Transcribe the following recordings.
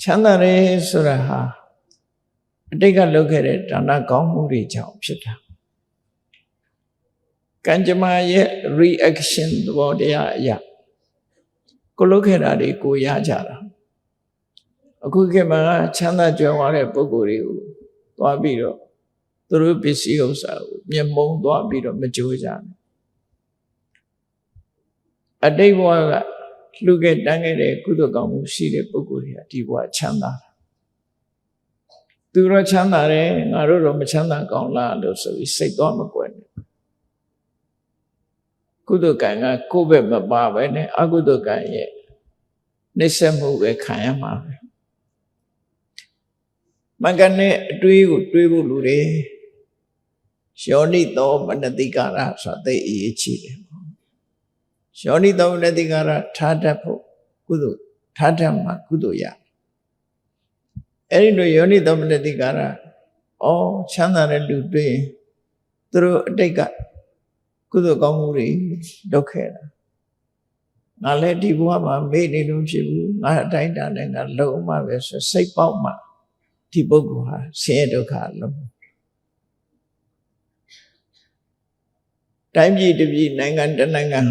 ချမ်းသာတယ်ဆိုတာဟာအတိတ်ကလုပ်ခဲ့တဲ့ဒါနကောင်းမှုတွေကြောင့်ဖြစ်တာကံကြမ္မာရဲ့ reaction သဘောတရားအရာကိုလုပ်ခဲ့တာတွေကိုရကြတာအခုခေတ်မှာချမ်းသာကြွယ်ဝတဲ့ပုဂ္ဂိုလ်တွေကိုသွားပြီးတော့သူတို့ပစ္စည်းဥစ္စာကိုမျက်မှောင်သွားပြီးတော့မကြိုးကြနဲ့အတိတ်ဘဝကလှူခဲ့တန်းခဲ့တဲ့ကုသိုလ်ကောင်းမှုရှိတဲ့ပုဂ္ဂိုလ်တွေကဒီဘဝချမ်းသာသူတို့ချမ်းသာတယ်ငါတို့တော့မချမ်းသာကောင်းလားလို့ဆိုပြီးစိတ်သွားမကွယ်နဲ့ကုသိုလ်ကံကကိုယ့်ဘက်မပါပဲနဲ့အကုသိုလ်ကံရဲ့နှိစ္စမှုပဲခံရမှာပဲမင်္ဂနဲ့အတွေးကိုတွေးဖို့လူတွေယောနိသောမနတိကာရဆိုတာသိအရေးကြီးတယ်ယောနိသောမနတိကာရထားတတ်ဖို့ကုသိုလ်ထားတတ်မှာကုသိုလ်ရအဲ့ဒီလိုယောနိသောမနတိကာရချမ်းသာတဲ့လူတွေသူတို့အတိတ်ကကုသိုလ်ကောင်းမှုတွေလုပ်ခဲ့တာငါလည်းဒီဘဝမှာမေ့နေလို့ဖြစ်ဘူးငါအတိုင်းတာနဲ့ငါလုံးမှပဲဆိုစိတ်ပေါက်မှဒီပုဂ္ဂိုလ်ဟာဆင်းရဲဒုက္ခလုံးတိုင်းပြည်တစ်ပြည်နိုင်ငံတစ်နိုင်ငံ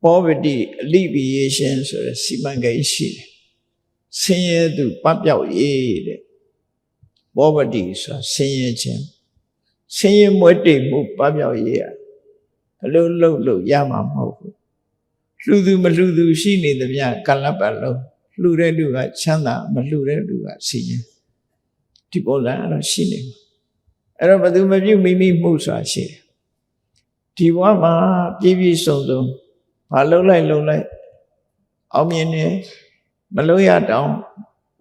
poverty alleviation ဆိုတဲ့စီမံကိန်းရှိတယ်ဆင်းရဲသူပပျောက်ရေးတဲ့ poverty ဆိုတာဆင်းရဲခြင်းဆင်းရဲမွဲတေမှုပပျောက်ရေးဘယ်လိုလုပ်လို့ရမှာမဟုတ်ဘူးလှူသူမလှူသူရှိနေသမျှကလပ်ပတ်လုံးလှူတဲ့လူကချမ်းသာမလှူတဲ့လူကဆင်းရဲဒီပုံစံအဲ့တော့ရှိနေမှာအဲ့တော့ဘယ်သူမပြုမိမိမှုဆိုတာရှိတယ်ဒီဘဝမှာပြည့်ပြည့်စုံစုံဘာလှုပ်လိုက်အောင်မြင်နေမလို့ရတောင်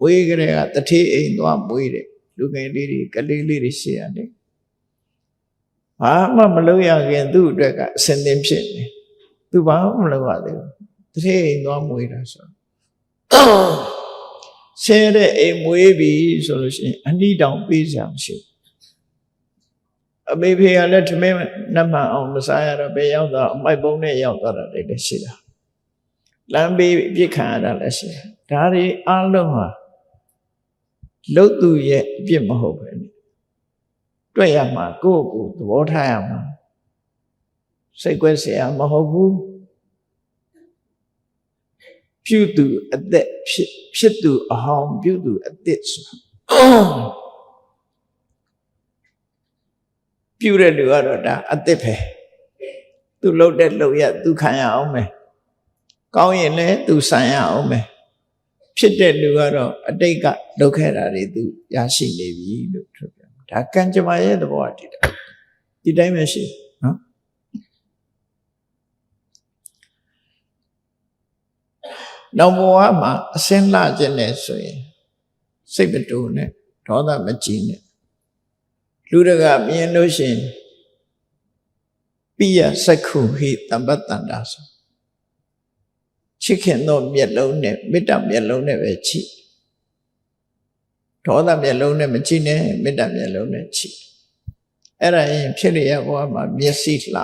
ဝေးကြတဲ့ကတထေးအိမ်သွားမွေးတယ်လူငယ်လေးတွေကလေးလေးတွေရှိရတယ်ဘာမှမလုပ်ရခင်သူ့အတွက်ကအစင်သင်ဖြစ်နေသူဘာမှမလုပ်ရသေးဘူးတထေးအိမ်သွားမွေးတာဆိုဆင်းရဲတဲ့အိမ်မွေးပြီဆိုလို့ရှိရင်အနိတောင်ပေးစရာမရှိဘူးအမေဖေကလည်းထမင်းနှမှန်အောင်မစားရတော့ဘယ်ရောက်တော့အမိုက်ပုံးနဲ့ရောက်သွားတာလည်းရှိတာလမ်းဘေးပြစ်ခံရတာလည်းရှိတယ်ဒါတွေအလုံးဟာလုတ်သူရဲ့အပြစ်မဟုတ်ပဲတွေ့ရမှာကိုယ့်ကိုယ်သဘောထားရမှာစိတ်ကွဲเสียမဟုတ်ဘူးပြုသူအသက်ဖြစ်သူအဟောင်းပြုသူအသက်ဆိုပြုတဲ့လူကတော့ဒါအသက်ပဲသူလှုပ်တဲ့လှုပ်ရသူခံရအောင်မယ်ကောင်းရင်လည်းသူဆံရအောင်မယ်ဖြစ်တဲ့လူကတော့အတိတ်ကလုပ်ခဲ့တာတွေသူရရှိနေပြီလို့ပြောပြဒါကံကြမ္မာရဲ့သဘောအတိတ်ဒီတိုင်းပဲရှိနော်နောက်ဘဝမှာအစင်းလှခြင်းနဲ့ဆိုရင်စိတ်မတူနဲ့ဒေါသမကြီးနဲ့လူတကမြင်လို့ရှိရင်ပိယစက္ခုဟိတမ္ပတ္တန္တာဆိုချစ်ခင်သောမျက်လုံးနဲ့မေတ္တာမျက်လုံးနဲ့ပဲချစ်ဒေါသမျက်လုံးနဲ့မချစ်နဲ့မေတ္တာမျက်လုံးနဲ့ချစ်အဲ့ဒါရင်ဖြစ်ရဘဝမှာမျက်စိလှ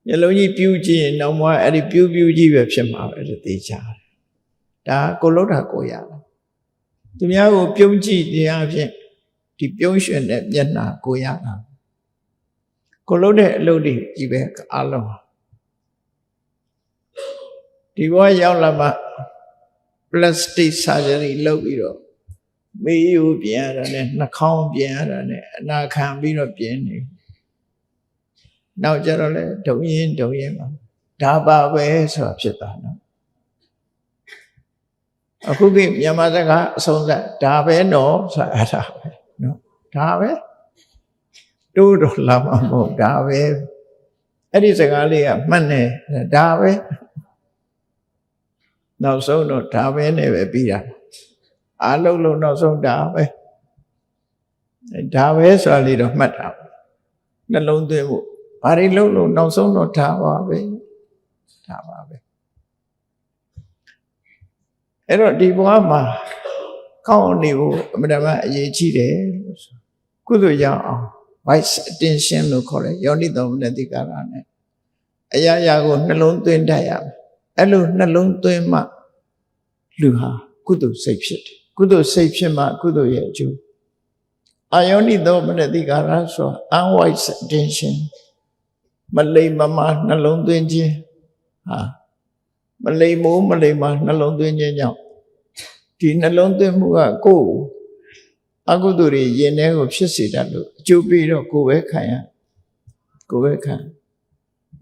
မျက်လုံးကြီးပြူးကြည့်ရင်တော့မှအဲ့ဒီပြူးကြီးပဲဖြစ်မှာပဲလို့သိကြတယ်ဒါကိုလှုပ်တာကိုရတာသူများကိုပြုံးကြည့်တဲ့အဖြစ်ဒီပြုံးရွှင်တဲ့မျက်နှာကိုရတာကိုလှုပ်တဲ့အလုပ်တွေကြီးပဲအလုံးဒီဘဝရောက်လာမှ plastic surgery လုပ်ပြီးတော့မေးယူပြင်ရတာနဲ့နှာခေါင်းပြင်ရတာနဲ့အနာခံပြီးတော့ပြင်နေနောက်ကြတော့လေဒုံရင်မှာဒါပါပဲဆိုတာဖြစ်တာနော်အခုကမြန်မာစကားအဆုံးသတ်ဒါပဲနော်ဆိုတာအဲ့ဒါပဲနော်ဒါပဲတိုးတော့လာမှာမဟုတ်ဒါပဲအဲ့ဒီစကားလေးကမှတ်နေဒါပဲနောက်ဆုံးတော့ဒါပဲနဲ့ပဲပြီးတာအားလုံးနောက်ဆုံးဒါပဲဒါပဲဆိုတာလေးတော့မှတ်တာနှလုံးသွင်းဖို့ဘာတွေလုံးနောက်ဆုံးတော့ဒါပါပဲအဲ့တော့ဒီဘဝမှာကောင်းနေဖို့အမှန်တမ်းအရေးကြီးတယ်လို့ဆိုကုသိုလ်ရအောင် vice attention လို့ခေါ်တယ်ယောနိသောမနတိကာရနဲ့အရာရာကိုနှလုံးသွင်းတတ်ရမယ်အဲ့လိုနှလုံးသွင်းမှ လူဟာကုသိုလ်စိတ်ဖြစ်တယ်ကုသိုလ်စိတ်ဖြစ်မှကုသိုလ်ရဲ့အကျိုးအာယောနိသောမနတိကာရဆို unwise attention မလိမ္မာနှလုံးသွင်းခြင်းဟာမလိမ္မိုးမလိမ္မာနှလုံးသွင်းခြင်းကြောင့်ဒီနှလုံးသွင်းမှုကကိုယ်အကုသိုလ်တွေရင်ထဲကိုဖြစ်စေတတ်လို့အကျိုးပေးတော့ကိုယ်ပဲခံရကိုယ်ပဲခံ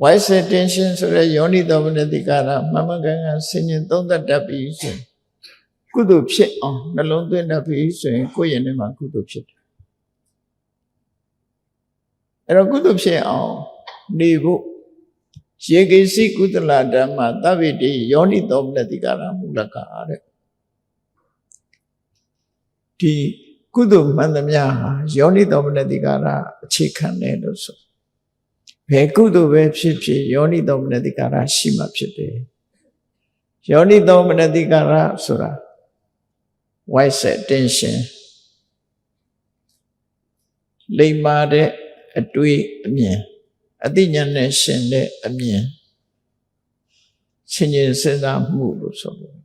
wise attention ဆိုတဲ့ယောနိသောမနတိကာရမမကန်ကဆင်ញင်သုံးသပ်တတ်ပြီးဆိုကုသိုလ်ဖြစ်အောင်နှလုံးသွင်းတတ်ပြီးဆိုရင်ကိုယ်ရင်ထဲမှာကုသိုလ်ဖြစ်တယ်အဲ့တော့ကုသိုလ်ဖြစ်အောင်နေဖို့ရေကိစီကုသလဓမ္မသဗ္ဗေတိယောနိသောမနတိကာရမူလကတဲ့ဒီကုသိုလ်မှန်သမျှဟာယောနိသောမနတိကာရအခြေခံတယ်လို့ဆိုဘယ်ကုသိုလ်ပဲဖြစ်ဖြစ်ယောနိသောမနတိကာရရှိမှဖြစ်တယ်ယောနိသောမနတိကာရဆိုတာ wise attention လိမ္မာတဲ့အတွေ့အမြင်အသိဉာဏ်နဲ့ရှင်တဲ့အမြင်ဆင်ញင်စဉ်းစားမှုလို့ဆိုလို့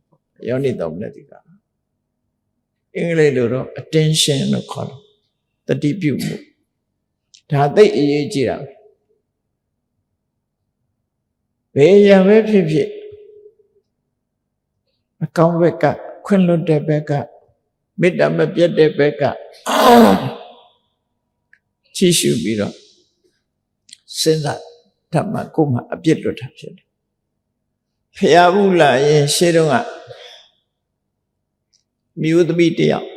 ယောနိသောမနတိကာရအင်္ဂလိပ်လိုတော့ attention လို့ခေါ်တယ်တတိပြုမှုဒါသိအရေးကြီးတာဘယ်ရပဲဖြစ်ဖြစ်အကောင်းဘက်ကခွင့်လွတ်တဲ့ဘက်ကမေတ္တာမပြတ်တဲ့ဘက်ကချီးရှုပြီးတော့စဉ်းစားဓမ္မကိုမှအပြစ်လွတ်တာဖြစ်တယ်ဖျားဘူးလာရင်ရှေးတုန်းကမြို့သမီးတယောက်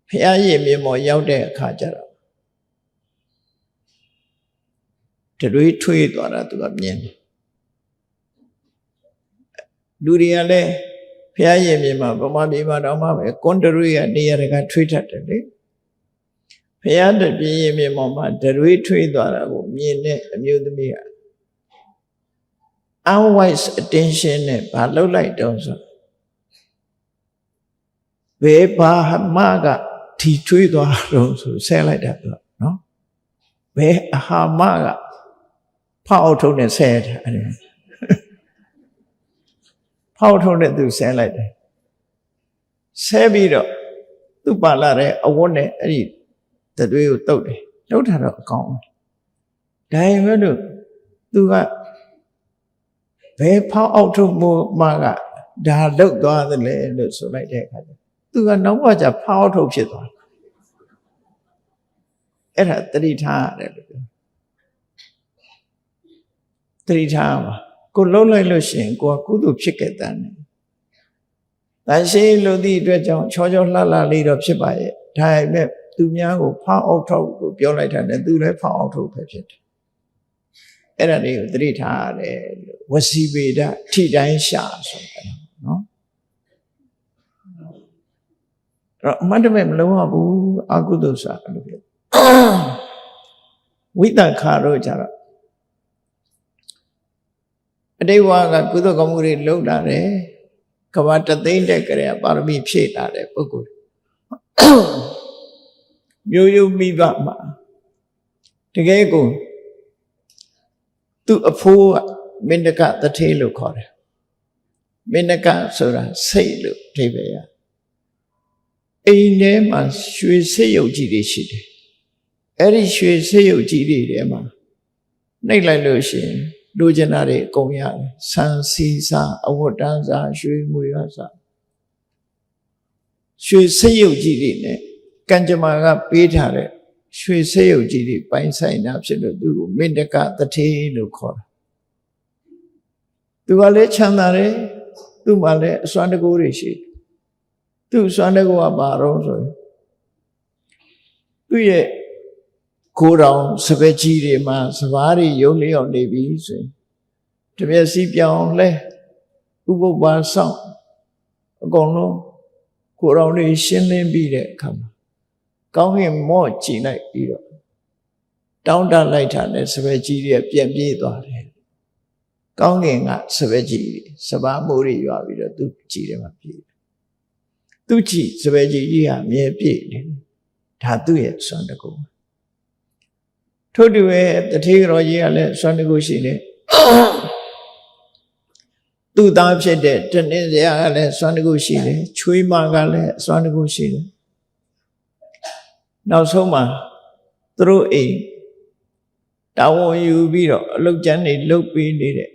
ဖျားရည်မြေမော်ရောက်တဲ့အခါကျတော့တရွေးထွေးသွားတာသူကမြင်တယ်လူတွေကလည်းဖျားရည်မြေမှာဗမာပြည်မှာတော့မှပဲကွန်တရွေးကနေရာတကထွေးတတ်တယ်လေဖျားတပြင်းရည်မြေမှာတရွေးထွေးသွားတာကိုမြင်တဲ့အမျိုးသမီးက unwise attention နဲ့ဘာလုပ်လိုက်တော့ဆိုဘယ်ဘာမှကထီထွေးသွားတော့ဆိုဆဲလိုက်တာတော့နော်ဘယ်အဟာမကဖောက်ထုတ်နဲ့ဆဲတာအဲ့ဒါဖောက်ထုတ်နဲ့သူဆဲလိုက်တယ်ဆဲပြီးတော့သူ့ပါလာတဲ့အဝတ်နဲ့အဲ့ဒီတတွေးကိုတုတ်တယ်တုတ်တာတော့အကောင်းပဲဒါပေမဲ့လို့သူကဘယ်ဖောက်အောက်ထုတ်မှုမှကဒါလုတ်သွားသလဲလို့ဆိုလိုက်တဲ့အခါကျသူကနောက်မှကျဖောက်အောက်ထုတ်ဖြစ်သွားအဲ့ဒါတတိထားရတယ်လို့ပြောတတိထားပါကိုလှုပ်လိုက်လို့ရှိရင်ကိုကကုသိုလ်ဖြစ်ခဲ့တဲ့နဲ့တန်ရှင်းလို့သည့်အတွက်ကြောင့်ချောချောလှလှလေးတော့ဖြစ်ပါရဲ့ဒါပေမဲ့သူများကိုဖောက်အောက်ထုတ်ကိုပြောလိုက်တာနဲ့သူလည်းဖောက်အောက်ထုတ်ပဲဖြစ်တယ်အဲ့ဒါလေးကိုတတိထားရတယ်လို့ဝစီဗေဒထိတိုင်းရှာဆိုတာနော်အဲ့တော့အမှတ်တမဲ့မလုံးဝဘူးအကုသိုလ်ဆိုတာလို့ပြောဝိတ္တခါတော့ကြတော့အတိဝါကကုသိုလ်ကောင်းမှုတွေလုပ်လာတယ်ကဘာတသိမ့်တဲ့ကြရပါရမီဖြည့်လာတဲ့ပုဂ္ဂိုလ်မျိုးရိုးမိဘမှာတကယ်ကိုသူ့အဖိုးကမင်းတကတထေးလို့ခေါ်တယ်မင်းတကဆိုတာစိတ်လို့အဓိပ္ပာယ်ရအိမ်ထဲမှာရွှေစိတ်ရုပ်ကြီးတွေရှိတယ်အဲ့ဒီရွှေစိတ်ရုပ်ကြီးတွေထဲမှာနှိပ်လိုက်လို့ရှိရင်လိုချင်တာတွေအကုန်ရတယ်ဆန်စီစာအဝတ်တန်းစာရွှေငွေရစာရွှေစိတ်ရုပ်ကြီးတွေနဲ့ကံကြမ္မာကပေးထားတဲ့ရွှေစိတ်ရုပ်ကြီးတွေပိုင်းဆိုင်တာဖြစ်လို့သူ့ကိုမင်းတကတထေးလို့ခေါ်တာသူကလည်းချမ်းသာတယ်သူ့မှာလည်းအစွမ်းတကူတွေရှိသူ့အစွမ်းတကူကဘာတော့ဆိုရင်သူ့ရဲ့ကိုယ်တော်စပယ်ကြီးတွေမှာစပားတွေရုံလျော့နေပြီဆိုရင်တမျက်စိပြောင်းလဲဥပုပ္ပါဆောင်အကုန်လုံးကိုယ်တော်တွေရှင်းလင်းပြီးတဲ့အခါမှာကောင်းကင်မော့ကြည့်လိုက်ပြီးတော့တောင်းတလိုက်တာနဲ့စပယ်ကြီးတွေပြန်ပြေးသွားတယ်ကောင်းကင်ကစပယ်ကြီးစပားမိုးတွေရွာပြီးတော့သူ့ကြည့်တယ်မှာပြေးသူ့ကြည့်စပယ်ကြီးကြီးဟာမြဲပြေးတယ်ဒါသူ့ရဲ့စွမ်းတကူထို့တူပဲတထေးတော်ကြီးကလည်းစွမ်းတကူရှိတယ် သူ့သားဖြစ်တဲ့တနည်းစရာကလည်းစွမ်းတကူရှိတယ်ချွေးမကလည်းစွမ်းတကူရှိတယ်နောက်ဆုံးမှာသူတို့အိမ်တာဝန်ယူပြီးတော့အလုပ်ကျန်းနေလုပ်ပေးနေတဲ့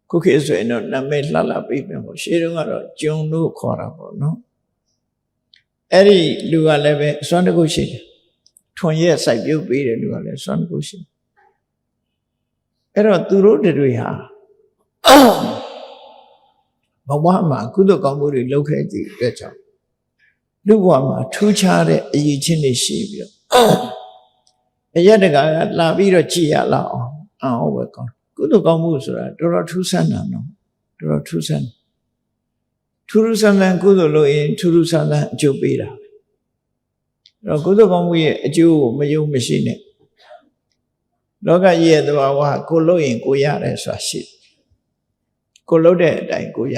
ခုခေတ်ဆိုရင်တော့နာမည်လှလှပေးပြန်ပေါ့ရှေးတုန်းကတော့ကျုံလို့ခေါ်တာပေါ့နော်အဲ့ဒီလူကလည်းပဲစွမ်းတကူရှိတယ်ထွန်ရက်စိုက်ပြုတ်ပေးတဲ့လူကလည်းစွမ်းတကူရှိတယ်အဲ့တော့သူတို့တွေဟာဘဝမှာကုသိုလ်ကောင်းမှုတွေလုပ်ခဲ့သည့်အတွက်ကြောင့်လူဘဝမှာထူးခြားတဲ့အရေးချင်းတွေရှိပြီးတော့အရက်တကာကလာပြီးတော့ကြည်ရလောက်အောင်ပဲကောင်းကုသိုလ်ကောင်းမှုဆိုတာတော်တော်ထူးဆန်းတာနော်တော်တော်ထူးဆန်းထူးဆန်းတဲ့ကုသိုလ်လို့ရင်ထူးဆန်းတဲ့အကျိုးပေးတာအဲ့တော့ကုသိုလ်ကောင်းမှုရဲ့အကျိုးကိုမယုံမရှိနဲ့လောကကြီးရဲ့သဘာဝကိုလို့ရင်ကိုရတယ်ဆိုတာရှိကိုလို့တဲ့အတိုင်းကိုရ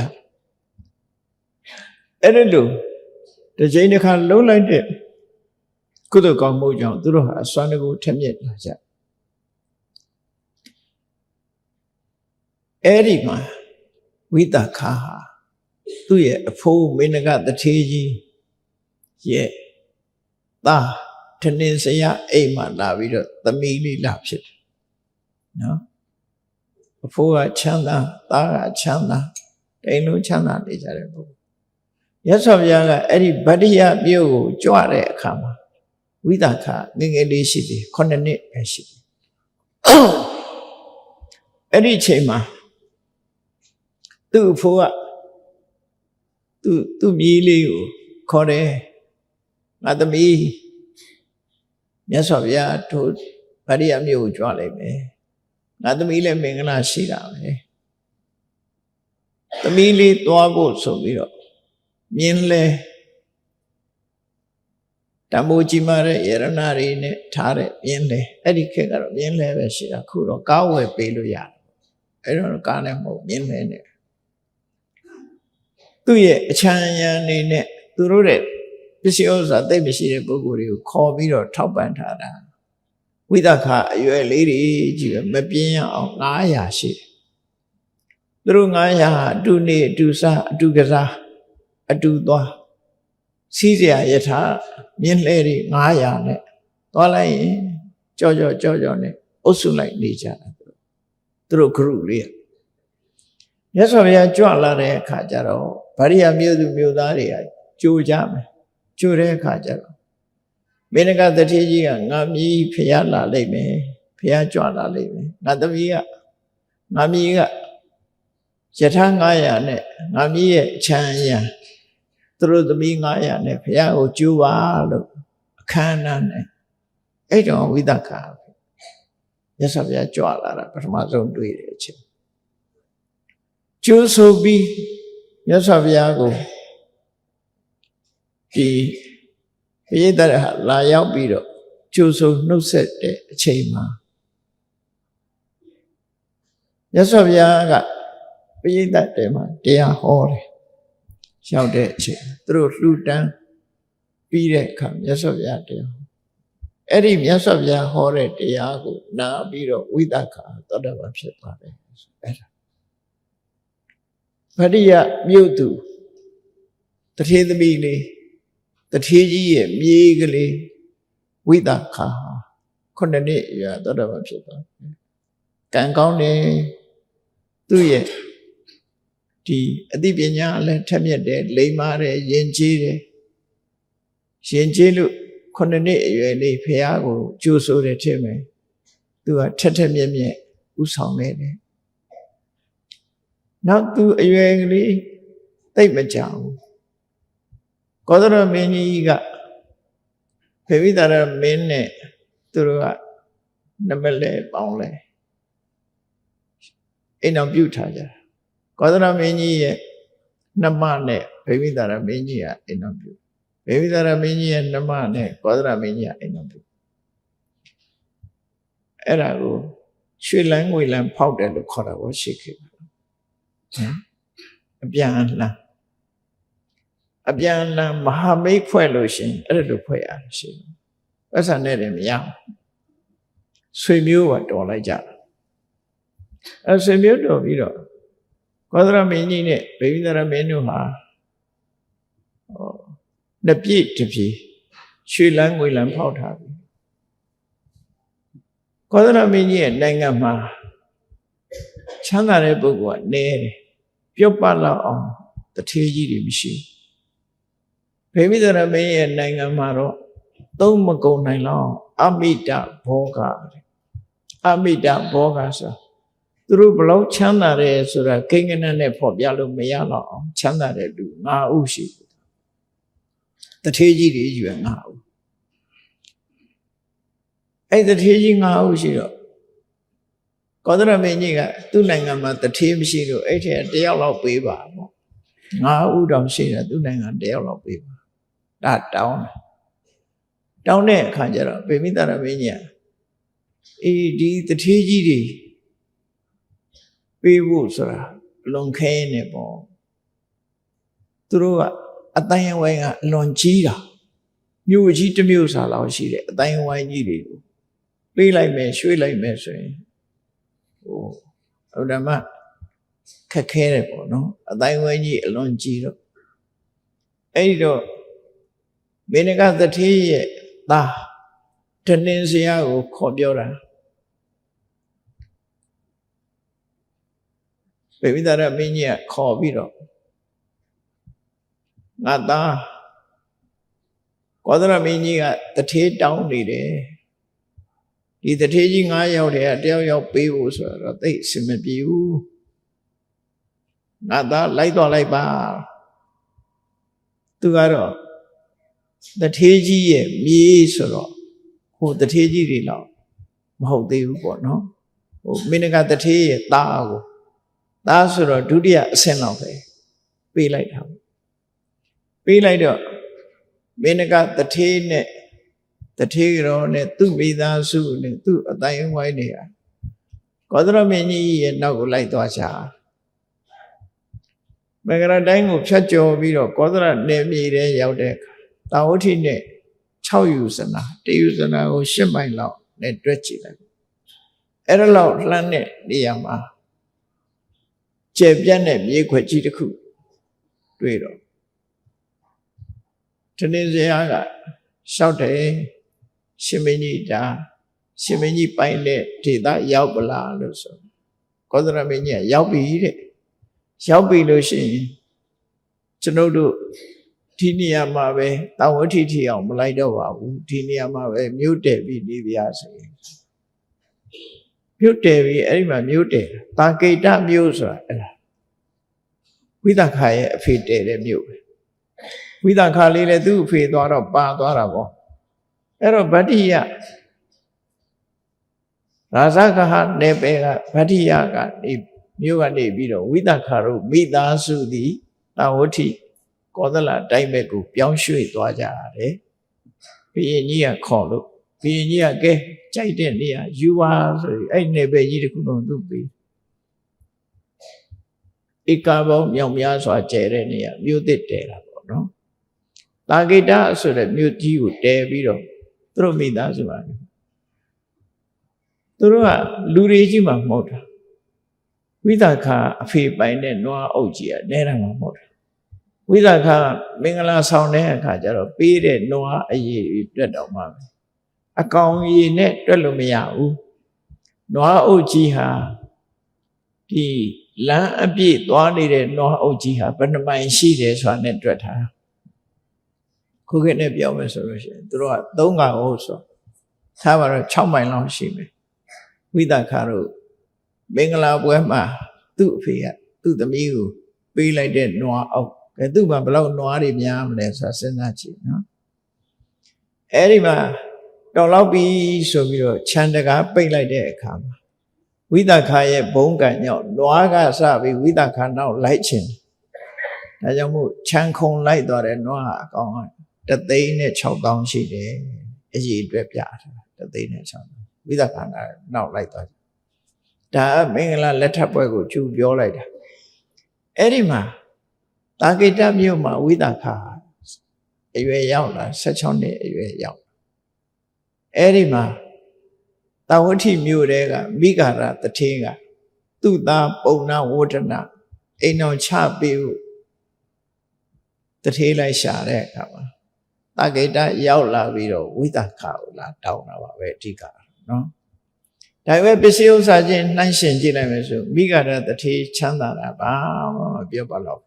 အဲ့ဒီလိုတစ်ချိန်တစ်ခါလုံးလိုက်တဲ့ကုသိုလ်ကောင်းမှုကြောင့်သူတို့ဟာအစွမ်းတကူထက်မြက်လာကြအဲ့ဒီမှာဝိသခာဟာသူ့ရဲ့အဖိုးမင်းကတထေးကြီးရဲ့သားထနင်းစရာအိမ်မှာလာပြီးတော့သမီးလေးလာဖြစ်တယ်နော်အဖိုးကချမ်းသာသားကချမ်းသာတိမ်လုံးချမ်းသာနေကြတဲ့ပုဂ္ဂိုလ်ရသော်ဘုရားကအဲ့ဒီဗတ္တိယမြို့ကိုကြွတဲ့အခါမှာဝိသခာငယ်ငယ်လေးရှိသေး9နှစ်ပဲရှိသေးအဲ့ဒီအချိန်မှာသူ့အဖိုးကသူ့မြေးလေးကိုခေါ်တယ်ငါသမီးမြတ်စွာဘုရားတို့ဗတ္တိယမြို့ကိုကြွလိုက်မယ်ငါသမီးလည်းမင်္ဂလာရှိတာပဲသမီးလေးသွားဖို့ဆိုပြီးတော့မြင်းလဲတမိုးကြီးမားတဲ့ယရနာတွေနဲ့ထားတဲ့မြင်းလဲအဲ့ဒီခေတ်ကတော့မြင်းလဲပဲရှိတာခုတော့ကားဝယ်ပေးလို့ရတယ်အဲ့တော့ကားလည်းမဟုတ်မြင်းလဲနဲ့သူ့ရဲ့အချမ်းရံနေနဲ့သူတို့တဲ့ပစ္စည်းဥစ္စာသိမရှိတဲ့ပုဂ္ဂိုလ်တွေကိုခေါ်ပြီးတော့ထောက်ပံ့ထားတာဝိသခာအရွယ်လေးတွေကြီးပဲမပြင်းရအောင်900ရှိတယ်သူတို့900အတူနေအတူစားအတူကစားအတူသွားစီးစရာယထာမြင်းလှဲတွေ900နဲ့သွားလိုက်ရင်ကြောနဲ့အုပ်စုလိုက်နေကြတာသူတို့ group လေးမြတ်စွာဘုရားကြွလာတဲ့အခါကျတော့ဗရိယမြို့သူမြို့သားတွေကကြိုကြမယ်ကြိုတဲ့အခါကျတော့မေနကတထေးကြီးကငါမြည်ဖျားလာလိမ့်မယ်ဖျားကြွလာလိမ့်မယ်ငါသမီးကငါမြည်ကယထာ900နဲ့ငါမြည်ရဲ့အချမ်းရံသူတို့သမီး900နဲ့ဖျားကိုကြိုပါလို့အခမ်းအနားနဲ့အဲ့တော့ဝိသခာမြတ်စွာဘုရားကြွလာတာပထမဆုံးတွေ့တဲ့အချိန်ကျိုးဆိုပြီးမြတ်စွာဘုရားကိုဒီပရိသတ်ဟာလာရောက်ပြီးတော့ကျိုးဆိုနှုတ်ဆက်တဲ့အချိန်မှာမြတ်စွာဘုရားကပရိသတ်တွေမှာတရားဟောတယ်ရောက်တဲ့အချိန်သူတို့လှူဒန်းပြီးတဲ့အခါမြတ်စွာဘုရားတရားအဲ့ဒီမြတ်စွာဘုရားဟောတဲ့တရားကိုနာပြီးတော့ဝိသခာသောတာပန်ဖြစ်သွားတယ်အဲ့ဒါဗတ္တိယမြို့သူတထေးသမီးလေးတထေးကြီးရဲ့မြေးကလေးဝိသခာ9နှစ်အရွယ်သောတာပန်ဖြစ်သွားတယ်ကံကောင်းတယ်သူ့ရဲ့ဒီအသိပညာလည်းထက်မြက်တယ်လိမ္မာတယ်ယဉ်ကျေးတယ်ယဉ်ကျေးလို့9နှစ်အရွယ်လေးဖះကိုကြိုးဆိုတယ်ထင်မယ်သူကထက်မြက်ဥဆောင်နေတယ်နောက်သူအရွယ်ကလေးသိပ်မကြောက်ဘူးကောသရမင်းကြီးကဖေဝိတာရမင်းနဲ့သူတို့ကနမလဲပေါင်းလဲအိမ်တော်ပြုထားကြကောသရမင်းကြီးရဲ့နှမနဲ့ဖေဝိတာရမင်းကြီးကအိမ်တော်ပြုဖေဝိတာရမင်းကြီးရဲ့နှမနဲ့ကောသရမင်းကြီးကအိမ်တော်ပြုအဲ့ဒါကိုရွှေလန်းငွေလန်းဖောက်တယ်လို့ခေါ်တာပေါ့ရှိခဲ့အပြန်လန်းမဟာမိတ်ဖွဲ့လို့ရှင်အဲ့ဒါလိုဖွဲ့ရတယ်ရှိပတ်စံနဲ့တယ်မရဆွေမျိုးကတော်လိုက်ကြတာ ဆွေမျိုးတော်ပြီးတော့ကောသလမင်းကြီးနဲ့ဗိမိသရမင်းတို့ဟာနှစ်ပြည့်တစ်ပြေရွှေလန်းငွေလန်းဖောက်ထားပြီကောသလမင်းကြီးရဲ့နိုင်ငံမှာချမ်းသာတဲ့ပုဂ္ဂိုလ်ကနဲတယ်ပြုတ်ပတ်လောက်အောင်တထေးကြီးတွေမရှိဗိမိသရမင်းရဲ့နိုင်ငံမှာတော့သုံးမကုန်နိုင်လောက်အမိတဘောဂအမိတဘောဂဆိုသူတို့ဘလောက်ချမ်းသာတယ်ဆိုတာကိန်းကနန်းနဲ့ဖော်ပြလို့မရတော့အောင်ချမ်းသာတဲ့လူ9ဦးရှိတထေးကြီးတွေကြီးပဲ9ဦးအဲ့တထေးကြီး9ဦးရှိတော့ကောသလမင်းကြီးကသူ့နိုင်ငံမှာတထေးမရှိလို့အဲ့ထဲတယောက်လောက်ပေးပါပေါ့9ဦးတောင်ရှိတယ်သူ့နိုင်ငံတယောက်လောက်ပေးပါဒါတောင်းတဲ့အခါကျတော့ဗိမိသရမင်းကြီးဒီတထေးကြီးတွေပေးဖို့ဆိုတာလွန်ခဲနေပေါ့သူတို့ကအတိုင်းဝိုင်းကအလွန်ကြီးတာမြို့ကြီးတစ်မြို့စာလောက်ရှိတယ်အတိုင်းဝိုင်းကြီးတွေကိုပေးလိုက်မယ်ရွှေ့လိုက်မယ်ဆိုရင်ဓမ္မခက်ခဲတယ်ပေါ့နော်အတိုင်းဝိုင်းကြီးအလွန်ကြီးတော့အဲ့ဒီတော့မေနကသထေးရဲ့သားတနင်္စရာကိုခေါ်ပြောတာဗိမိသရမင်းကြီးကခေါ်ပြီးတော့ငါသားကောသလမင်းကြီးကတထေးတောင်းနေတယ်ဒီတထေးကြီး9ယောက်တည်းကတယောက်ယောက်ပေးဖို့ဆိုတော့သိအဆင်မပြေဘူးငါသားလိုက်တော့လိုက်ပါသူကတော့တထေးကြီးရဲ့မြေးဆိုတော့ဟိုတထေးကြီးတွေတော့မဟုတ်သေးဘူးပေါ့နော်ဟိုမင်းကတထေးရဲ့သားကိုသားဆိုတော့ဒုတိယအဆင့်လောက်ပဲပေးလိုက်တာပေးလိုက်တော့မင်းကတထေးနဲ့တထေးရောနဲ့သူ့မိသားစုနဲ့သူ့အတိုင်းဝိုင်းနေရကောသလမင်းကြီးရဲ့နောက်ကိုလိုက်သွားချာမဂရတိုင်းကိုဖြတ်ကျော်ပြီးတော့ကောသလနယ်မြေထဲရောက်တဲ့အခါတာဝတိနဲ့6ယူဇနာ1ယူဇနာကို10မိုင်လောက်နဲ့တွက်ကြည့်လိုက်အဲ့ဒါလောက်လှမ်းတဲ့နေရာမှာကျယ်ပြန့်တဲ့မြေခွက်ကြီးတစ်ခုတွေ့တော့တနင်္ဇရာကရှောက်တယ်ရှင်မင်းကြီးဒါရှင်မင်းကြီးပိုင်းတဲ့ဒေသရောက်ပလားလို့ဆိုကောသလမင်းကြီးကရောက်ပြီတဲ့ရောက်ပြီလို့ရှိရင်ကျွန်ုပ်တို့ဒီနေရာမှာပဲတာဝတိထီအောင်မလိုက်တော့ပါဘူးဒီနေရာမှာပဲမြို့တည်ပြီးနေပြစေမြို့တည်ပြီးအဲ့ဒီမှာမြို့တည်တာကိတမြို့ဆိုတာအဲ့ဒါဝိသခာရဲ့အဖေတည်တဲ့မြို့ပဲဝိသခာလေးလည်းသူ့အဖေသွားတော့ပါသွားတာပေါ့အဲ့တော့ဗတ္တိယရာဇဂဟနယ်ပယ်ကဗတ္တိယကနေမြို့ကနေပြီးတော့ဝိသခာတို့မိသားစုသည်တာဝတိကောသလတိုင်းဘက်ကိုပြောင်းရွှေ့သွားကြတယ်ဘုရင်ကြီးကခေါ်လို့ဘုရင်ကြီးကကဲကြိုက်တဲ့နေရာယူပါဆိုပြီးအဲ့နယ်ပယ်ကြီးတစ်ခုလုံးသူ့ပြီးဧကပေါင်းမြောက်များစွာကျဲတဲ့နေရာမြို့သစ်တဲတာပေါ့နော်တာဂိတဆိုတဲ့မြို့ကြီးကိုတဲပြီးတော့သူတို့မိသားစုပါသူတို့ကလူတွေကြီးမှမဟုတ်တာဝိသခာအဖေပိုင်တဲ့နွားအုပ်ကြီးကနဲတာမှမဟုတ်တာဝိသခာမင်္ဂလာဆောင်တဲ့အခါကျတော့ပေးတဲ့နွားအရေးတွက်တော့မှပဲအကောင်ကြီးနဲ့တွက်လို့မရဘူးနွားအုပ်ကြီးဟာဒီလမ်းအပြည့်သွားနေတဲ့နွားအုပ်ကြီးဟာဘယ်နှမိုင်ရှိတယ်ဆိုတာနဲ့တွက်ထားခုခေတ်နဲ့ပြောမယ်ဆိုလို့ရှိရင်သူတို့က3ကအိုးဆိုထားပါတော့6မိုင်လောက်ရှိမယ်ဝိသခာတို့မင်္ဂလာပွဲမှာသူ့အဖေကသူ့သမီးကိုပေးလိုက်တဲ့နွားအုပ်ကဲသူ့မှာဘယ်လောက်နွားတွေများမလဲဆိုတာစဉ်းစားကြည့်နော်အဲ့ဒီမှာတော်လောက်ပြီဆိုပြီးတော့ခြံတကားပိတ်လိုက်တဲ့အခါမှာဝိသခာရဲ့ဘုံကံကြောင့်နွားကစပြီးဝိသခာနောက်လိုက်ချင်ဒါကြောင့်မို့ခြံခုံလိုက်သွားတဲ့နွားအကောင်က1,600,000ရှိတယ်အရေးအတွက်ပြတာ1,600,000ဝိသခာကနောက်လိုက်သွားဒါမင်္ဂလာလက်ထပ်ပွဲကိုကျူပြောလိုက်တာအဲ့ဒီမှာတာဂိတမြို့မှာဝိသခာအရွယ်ရောက်လာ16နှစ်အရွယ်ရောက်အဲ့ဒီမှာတာဝတိမြို့တဲကမိဂါရတထေးက သူ့သားပုံနာဝဋ္ဌနာအိမ်တော်ချပေးဖို့တထေးလိုက်ရှာတဲ့အခါမှာတာဂိတရောက်လာပြီးတော့ဝိသခကိုလာတောင်းတာပါပဲအဓိကနော်ဒါပေမဲ့ပစ္စည်းဥစ္စာချင်းနှိုင်းရှင်ကြည့်လိုက်မယ်ဆိုမိဂရတထေးချမ်းသာတာဘာမှမပြောပါတော့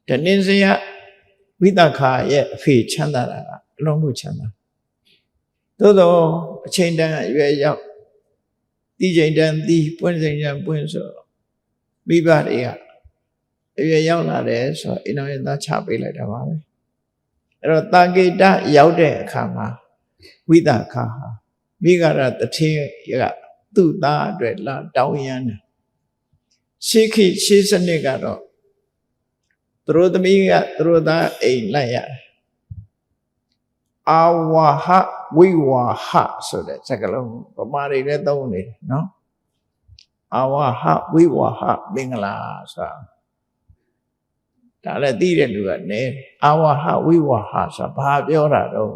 တနည်းစရဝိသခရဲ့အဖေချမ်းသာတာကအလုံးကိုချမ်းသာသို့တော့အချိန်တန်အရွယ်ရောက်တိချိန်တန်တိပွင့်ချိန်တန်ပွင့်ဆိုမိဘတွေကအရွယ်ရောက်လာတယ်ဆိုတော့အိမ်တော်ရဲ့သားချပေးလိုက်တာပါပဲအဲ့တော့တာဂိတရောက်တဲ့အခါမှာဝိသခဟာမိဂရတထေးကသူ့သားအတွက်လာတောင်းရမ်းတယ်ရှေးစနစ်ကတော့သူတို့သမီးကသူတို့သားအိမ်လိုက်ရတယ်အာဝါဟဝိဝါဟဆိုတဲ့စကားလုံးဗမာတွေလည်းသုံးနေတယ်နော်အာဝါဟဝိဝါဟမင်္ဂလာဆိုတာဒါလည်းသိတဲ့လူကနေအာဝါဟဝိဝါဟဆိုတာဘာပြောတာတော့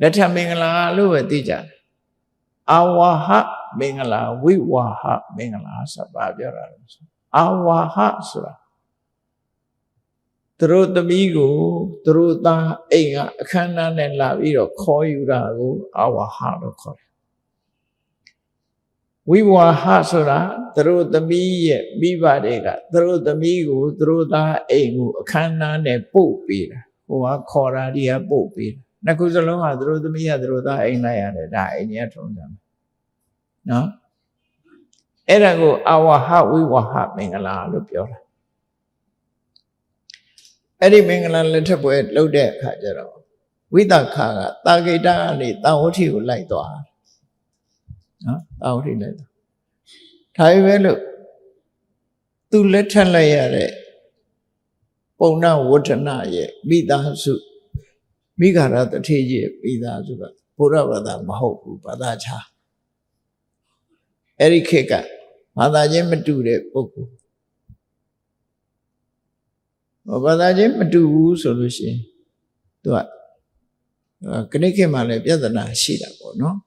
လက်ထမင်္ဂလာလို့ပဲသိကြတယ်အာဝါဟမင်္ဂလာဝိဝါဟမင်္ဂလာဆိုတာဘာပြောတာလဲအာဝါဟဆိုတာသူတို့သမီးကိုသူတို့သားအိမ်ကအခမ်းအနားနဲ့လာပြီးတော့ခေါ်ယူတာကိုအာဝါဟလို့ခေါ်တယ်ဝိဝါဟဆိုတာသူတို့သမီးရဲ့မိဘတွေကသူတို့သမီးကိုသူတို့သားအိမ်ကိုအခမ်းအနားနဲ့ပို့ပေးတာဟိုကခေါ်တာဒီကပို့ပေးတာနှစ်ခုစလုံးဟာသူတို့သမီးကသူတို့သားအိမ်လိုက်ရတယ်ဒါအိမ်ကြီးထုံးတယ်နော်အဲ့ဒါကိုအာဝါဟဝိဝါဟမင်္ဂလာလို့ပြောတာအဲ့ဒီမင်္ဂလာလက်ထပ်ပွဲလှုပ်တဲ့အခါကျတော့ဝိသခကတာဂိတကနေတာဝဋ္ဌိကိုလိုက်သွားနော်တာဝဋ္ဌိလိုက်သွားဒါပေမဲ့လို့သူလက်ထပ်လိုက်ရတဲ့ပုံနာဝဋ္ဌနာရဲ့မိသားစုမိဂရတထေးရဲ့မိသားစုကဘုရားဘာသာမဟုတ်ဘူးဘာသာခြားအဲ့ဒီခေတ်ကဘာသာချင်းမတူတဲ့ပုဂ္ဂိုလ်ဘာသာချင်းမတူဘူးဆိုလို့ရှိရင်သူကခဏခေတ်မှလည်းပြဿနာရှိတာပေါ့နော်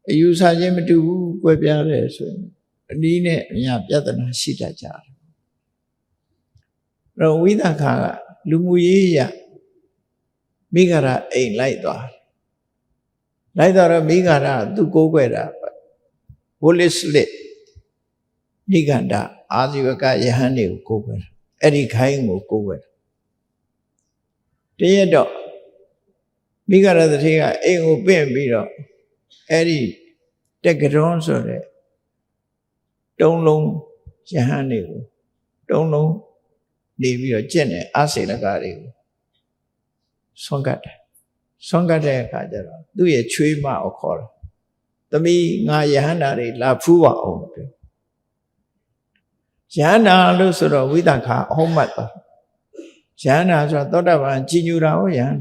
အယူဆချင်းမတူဘူးကွဲပြားတယ်ဆိုရင်အနည်းနဲ့အများပြဿနာရှိတတ်ကြတယ်အဲ့တော့ဝိသခကလူမှုရေးရမိဂရအိမ်လိုက်သွားတော့မိဂရသူကိုးကွယ်တာဝိလစ်လစ်နိဂန္ဓအာဇီဝကယဟန်တွေကိုကိုးကွယ်တာအဲ့ဒီခိုင်းကိုကိုးကွယ်တရက်တော့မိဂရတထေးကအိမ်ကိုပင့်ပြီးတော့အဲ့ဒီတက်ကရွန်ဆိုတဲ့တုံးလုံးယဟန်တွေကိုတုံးလုံးနေပြီးတော့ကျင့်တဲ့အာစေလကတွေကိုဆွမ်းကတ်တဲ့အခါကျတော့သူ့ရဲ့ချွေးမကိုခေါ်တယ်သမီးငါယဟန္တာတွေလာဖူးပါအောင်ပြောယဟန္တာလို့ဆိုတော့ဝိသခအဟုတ်မှတ်ပါယဟန္တာဆိုတော့သောတာပန်ကြီးညူတာဟုတ်ယဟန်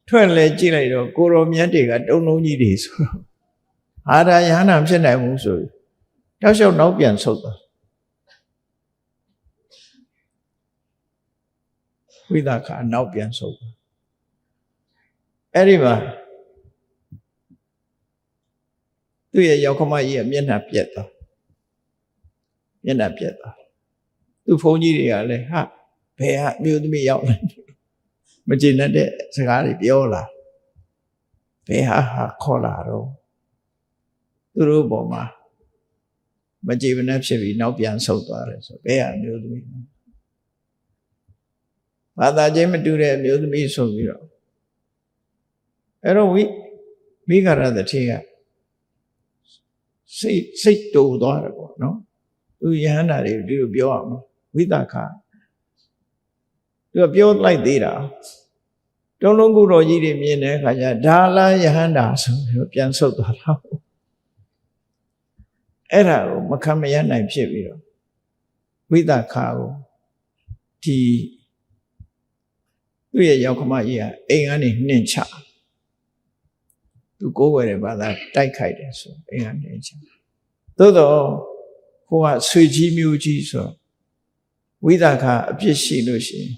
ထွက်လဲကြည့်လိုက်တော့ကိုရောမြတ်တွေကတုံလုံးကြီးတွေဆိုတော့ဟာဒါယဟန္တာဖြစ်နိုင်ဘူးဆိုတောက်လျှောက်နောက်ပြန်ဆုတ်သွားဝိသခနောက်ပြန်ဆုတ်သွားအဲ့ဒီမှာသူ့ရဲ့ယောက်ျားမကြီးကမျက်နှာပြက်သွားသူ့ဘုန်းကြီးတွေကလည်းဟာဘယ်ဟာမျိုးသမီးရောက်လဲမကျေနပ်တဲ့စကားတွေပြောလာဘယ်ဟာခေါ်လာတော့သူတို့ပေါ်မှာမကျေနပ်ဖြစ်ပြီးနောက်ပြန်ဆုတ်သွားတယ်ဆိုဘယ်ဟာမျိုးသမီးဘာသာချင်းမတူတဲ့မျိုးသမီးဆိုပြီးတော့အဲ့တော့မိဂရတထေးကစိတ်တူသွားတယ်ပေါ့နော်သူယဟန္တာတွေဒီလိုပြောအောင်ဝိသခသူကပြောလိုက်သေးတာတုံးလုံးကုတော်ကြီးတွေမြင်တဲ့အခါကျဒါလားယဟန္တာဆိုပြီးပြန်ဆုတ်သွားတာအဲ့ဒါကိုမခံမရနိုင်ဖြစ်ပြီးတော့ဝိသခကိုဒီသူ့ရဲ့ယောက်ျားမကြီးကအိမ်ကနေနှင်ချသူကိုးဝယ်တဲ့ဘာသာတိုက်ခိုက်တယ်ဆိုအိမ်ကနေချသို့တော့ဟိုကဆွေကြီးမျိုးကြီးဆိုဝိသခအပြစ်ရှိလို့ရှိရင်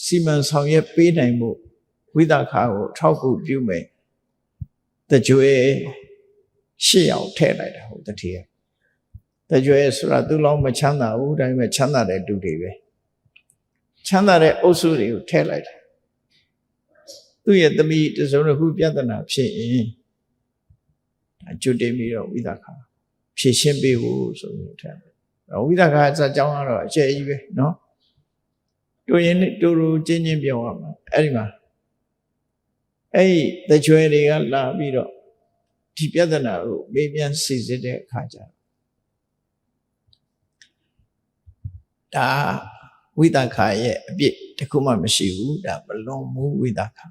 စီမံဆောင်ရွက်ပေးနိုင်ဖို့ဝိသခကိုထောက်ကူပြုမယ် တကြွယ်8ယောက်ထည့်လိုက်တာဟုတ်တတိယတကြွယ်ဆိုတာသူလောင်းမချမ်းသာဘူးဒါပေမဲ့ချမ်းသာတဲ့လူတွေပဲချမ်းသာတဲ့အုပ်စုတွေကိုထည့်လိုက်တယ်သူ့ရဲ့သမီးတစုံတစ်ခုပြဿနာဖြစ်ရင်ကျွတ်တင်ပြီးတော့ဝိသခာဖြည့်ရှင်းပေးဖို့ဆိုပြီးထည့်ဝိသခာအစကြောင်းကတော့အကျယ်ကြီးပဲเนาะတို့ရင်တို့ချင်းပြောရမှာအဲ့ဒီမှာအဲ့ဒီတကြွယ်တွေကလာပြီးတော့ဒီပြဿနာကိုမေးမြန်းစစ်စစ်တဲ့အခါကျဒါဝိသခာရဲ့အပြစ်တခုမှမရှိဘူးဒါမလွန်ဘူးဝိသခာ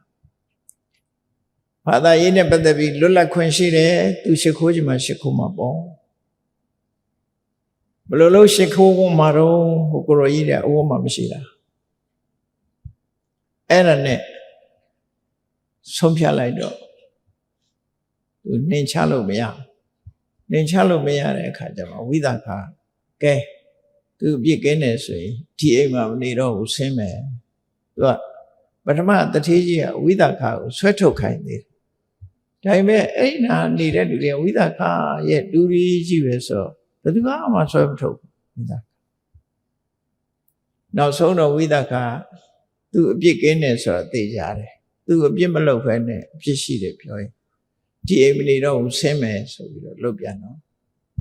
ဘာသာရေးနဲ့ပတ်သက်ပြီးလွတ်လပ်ခွင့်ရှိတယ်သူရှ िख ိုးချင်မှရှ िख ိုးမှာပေါ့ဘယ်လိုလုပ်ရှ िख ိုးမှာတော့ဟိုကိုရောကြီးတဲ့အဝတ်မှမရှိတာအဲ့ဒါနဲ့ဆုံးဖြတ်လိုက်တော့သူနှင်ချလို့မရနှင်ချလို့မရတဲ့အခါကျမှဝိသခာကဲသူပြစ်ကင်းတယ်ဆိုရင်ဒီအိမ်မှာမနေတော့ဘူးဆင်းမယ်သူကပထမတထေးကြီးကဝိသခာကိုဆွဲထုတ်ခိုင်းသေးတယ်ဒါပေမဲ့အဲ့နာနေတဲ့လူတွေဝိသခာရဲ့တူရီကြီးပဲဆိုဘယ်သူမှဆွဲမထုတ်ဘူးဝိသခာနောက်ဆုံးတော့ဝိသခာသူအပြစ်ကင်းတယ်ဆိုတော့သိကြတယ်သူအပြစ်မလုပ်ဘဲနဲ့အပြစ်ရှိတယ်ပြောရင်ဒီအိမ်မနေတော့ဘူးဆင်းမယ်ဆိုပြီးတော့လုပ်ပြန်တော့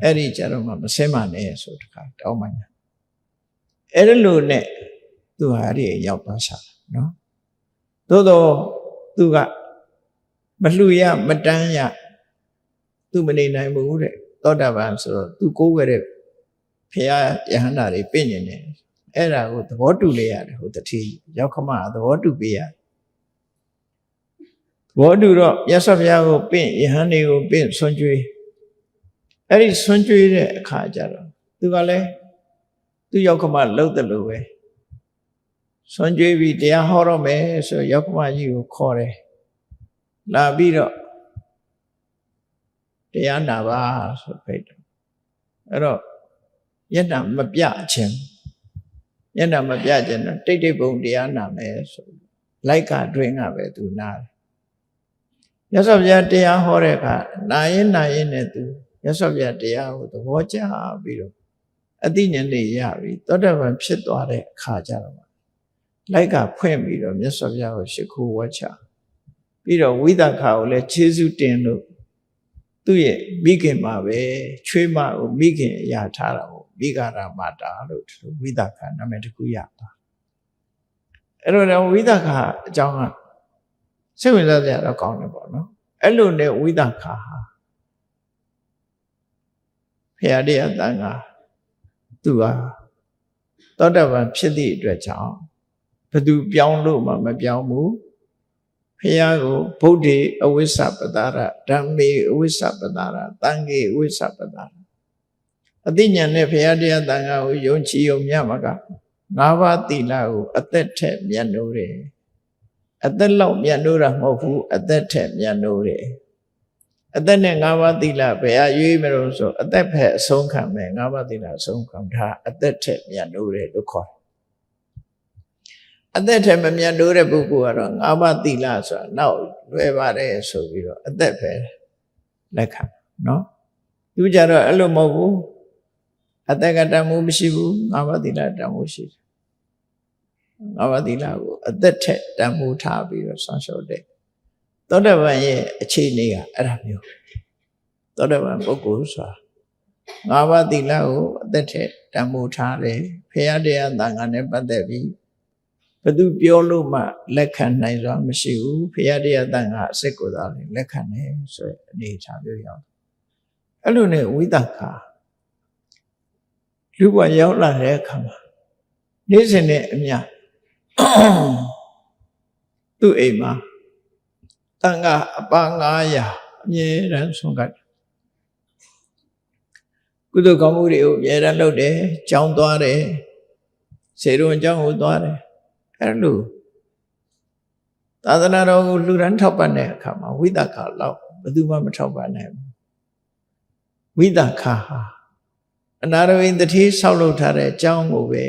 အဲ့ဒီကြတော့မှမဆင်းမနဲ့ဆိုတခါတောင်းပန်တယ်အဲ့ဒီလိုနဲ့သူဟာအဲ့ဒီရောက်သွားရှာနော်သို့တော့သူကမလှူရမတန်းရသူမနေနိုင်ဘူးတဲ့သောတာပန်ဆိုတော့သူကိုးခဲ့တဲ့ဖရာယဟန္တာတွေပြင့်နေတယ်အဲ့ဒါကိုသဘောတူလေရတယ်ဟိုတတိရောက်ခမသဘောတူပေးရသဘောတူတော့မြတ်စွာဘုရားကိုပြင့်ယဟန်တွေကိုပြင့်ဆွံ့ကြွေးအဲ့ဒီဆွံ့ကြွေးတဲ့အခါကျတော့သူကလည်းသူရောက်ခမလှုပ်တယ်လို့ပဲဆွံ့ကြွေးပြီးတရားဟောတော့မယ်ဆိုရောက်ခမကြီးကိုခေါ်တယ်လာပြီးတော့တရားနာပါဆိုဖိတ်တယ်အဲ့တော့ယတ္တမပြခြင်းယတ္တမပြခြင်းတော့တိတ်တိတ်ပုံတရားနာမယ်ဆိုလိုက်ကတွင်းကပဲသူနာတယ်မြတ်စွာဘုရားတရားဟောတဲ့အခါနာရင်နဲ့သူမြတ်စွာဘုရားတရားကိုသဘောကျပြီးတော့အသိဉာဏ်တွေရပြီးသောတာပန်ဖြစ်သွားတဲ့အခါကျတော့လိုက်ကဖွင့်ပြီးတော့မြတ်စွာဘုရားကိုရှ िख ိုးဝါချပြီးတော့ဝိသခာကိုလည်းခြေဆုတင်လို့သူ့ရဲ့မိခင်မှာပဲချွေးမကိုမိခင်အရာထားတာကိုမိဂရမာတာလို့ဝိသခာနာမည်တစ်ခုရပါအဲ့တော့ဝိသခာအကြောင်းကစိတ်ဝင်စားစရာတော့ကောင်းတယ်ပေါ့နော်အဲ့လိုနဲ့ဝိသခာဟာဖရာတရားတန်ခါသူဟာသောတာပန်ဖြစ်သည့်အတွက်ကြောင့်ဘသူပြောင်းလို့မှမပြောင်းဘူးဖရာကိုဗုဒ္ဓေအဝိစ္စပတာရဓမ္မေအဝိစ္စပတာရသံဃေအဝိစ္စပတာရအသိဉာဏ်နဲ့ဖရာတရားတန်ခါကိုယုံကြည်ုံမြမှာက၅ပါးသီလကိုအသက်ထက်မြတ်နိုးတယ်အသက်လောက်မြတ်နိုးတာမဟုတ်ဘူးအသက်ထက်မြတ်နိုးတယ်အသက်နဲ့၅ပါးသီလဘယ်အရွေးမလို့ဆိုအသက်ဖက်အဆုံးခံမယ်၅ပါးသီလအဆုံးခံတာအသက်ထက်မြတ်နိုးတယ်လို့ခေါ်တယ်အသက်ထက်မမြတ်နိုးတဲ့ပုဂ္ဂိုလ်ကတော့၅ပါးသီလဆိုတာနောက်လွယ်ပါတယ်ဆိုပြီးတော့အသက်ပဲလက်ခံနော်သူကြတော့အဲ့လိုမဟုတ်ဘူးအသက်ကတန်မှုမရှိဘူး၅ပါးသီလတန်မှုရှိတယ်၅ပါးသီလကိုအသက်ထက်တန်မှုထားပြီးတော့ဆောင်းလျှော်တဲ့သောတာပန်ရဲ့အခြေအနေကအဲ့ဒါမျိုးသောတာပန်ပုဂ္ဂိုလ်ဆိုတာ၅ပါးသီလကိုအသက်ထက်တန်မှုထားတယ်ဖရာတရားသံဃာနဲ့ပတ်သက်ပြီးဘသူပြောလို့မှလက်ခံနိုင်စွာမရှိဘူးဖရာတရားသံဃာအစစ်ကိုယ်သာလက်ခံတယ်ဆိုတဲ့အနေအထားမျိုးရောက်အဲ့လိုနဲ့ဝိသခာလူ့ဘဝရောက်လာတဲ့အခါမှာနေ့စဉ်နဲ့အမျှသူ့အိမ်မှာတန်ခါအပါ900အမြဲတမ်းဆုံးကတ်ကုသိုလ်ကောင်းမှုတွေကိုအမြဲတမ်းလုပ်တယ်ကြောင်းသွားတယ်စေတုံအကြောင်းကိုသွားတယ်အဲ့လိုသာသနာတော်ကိုလူရန်ထောက်ပံ့တဲ့အခါမှာဝိသခာလောက်ဘယ်သူမှမထောက်ပံ့နိုင်ဘူးဝိသခာဟာအနာရဝိတ္တိဆောက်လုပ်ထားတဲ့အကြောင်းကိုပဲ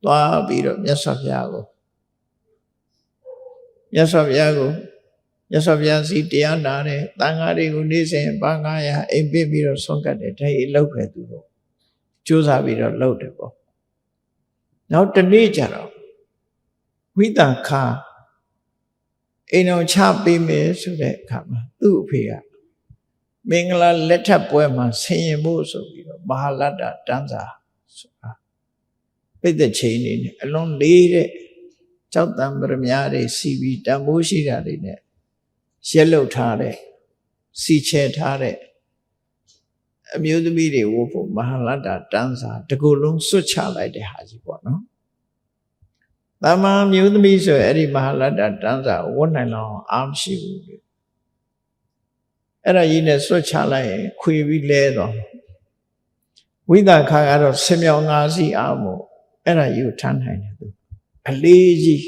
သွားပြီးတော့မြတ်စွာဘုရားကို ရသော်ဗျာစီတရားနာတယ်တန်ဃာတွေကိုနေ့စဉ်ဘာ900အိမ်ပစ်ပြီးတော့ဆုံးကတ်တယ်ဒါကြီးလောက်ပဲသူတို့ကြိုးစားပြီးတော့လုပ်တယ်ပေါ့နောက်တနေ့ကျတော့ဝိသခာအိမ်တော်ချပေးမယ်ဆိုတဲ့အခါမှာသူ့အဖေကမင်္ဂလာလက်ထပ်ပွဲမှာဆင်ရင်ဖို့ဆိုပြီးတော့မဟာလတ္တတန်းစာဆိုတာပိဋကချိန်နေနဲ့အလွန်လေးတဲ့ကြောက်တံပရမများတွေစီပြီးတန်ဖိုးရှိတာတွေနဲ့ရက်လုတ်ထားတဲ့စီချဲထားတဲ့အမျိုးသမီးတွေဝတ်ဖို့မဟာလတ္တတန်းစာတကူလုံးစွတ်ချလိုက်တဲ့ဟာကြီးပေါ့နော်။တာမန်မျိုးသမီးဆိုအဲ့ဒီမဟာလတ္တတန်းစာဝတ်နိုင်လောက်အားမရှိဘူးလေ။အဲ့ဒါကြီးနဲ့စွတ်ချလိုက်ရင်ခွေပြီးလဲတော့ဝိသခါကတော့ဆင်မြောင်ငါးစီအားမို့အဲ့ဒါကြီးကိုထမ်းနိုင်တယ်သူ။အလေးကြီး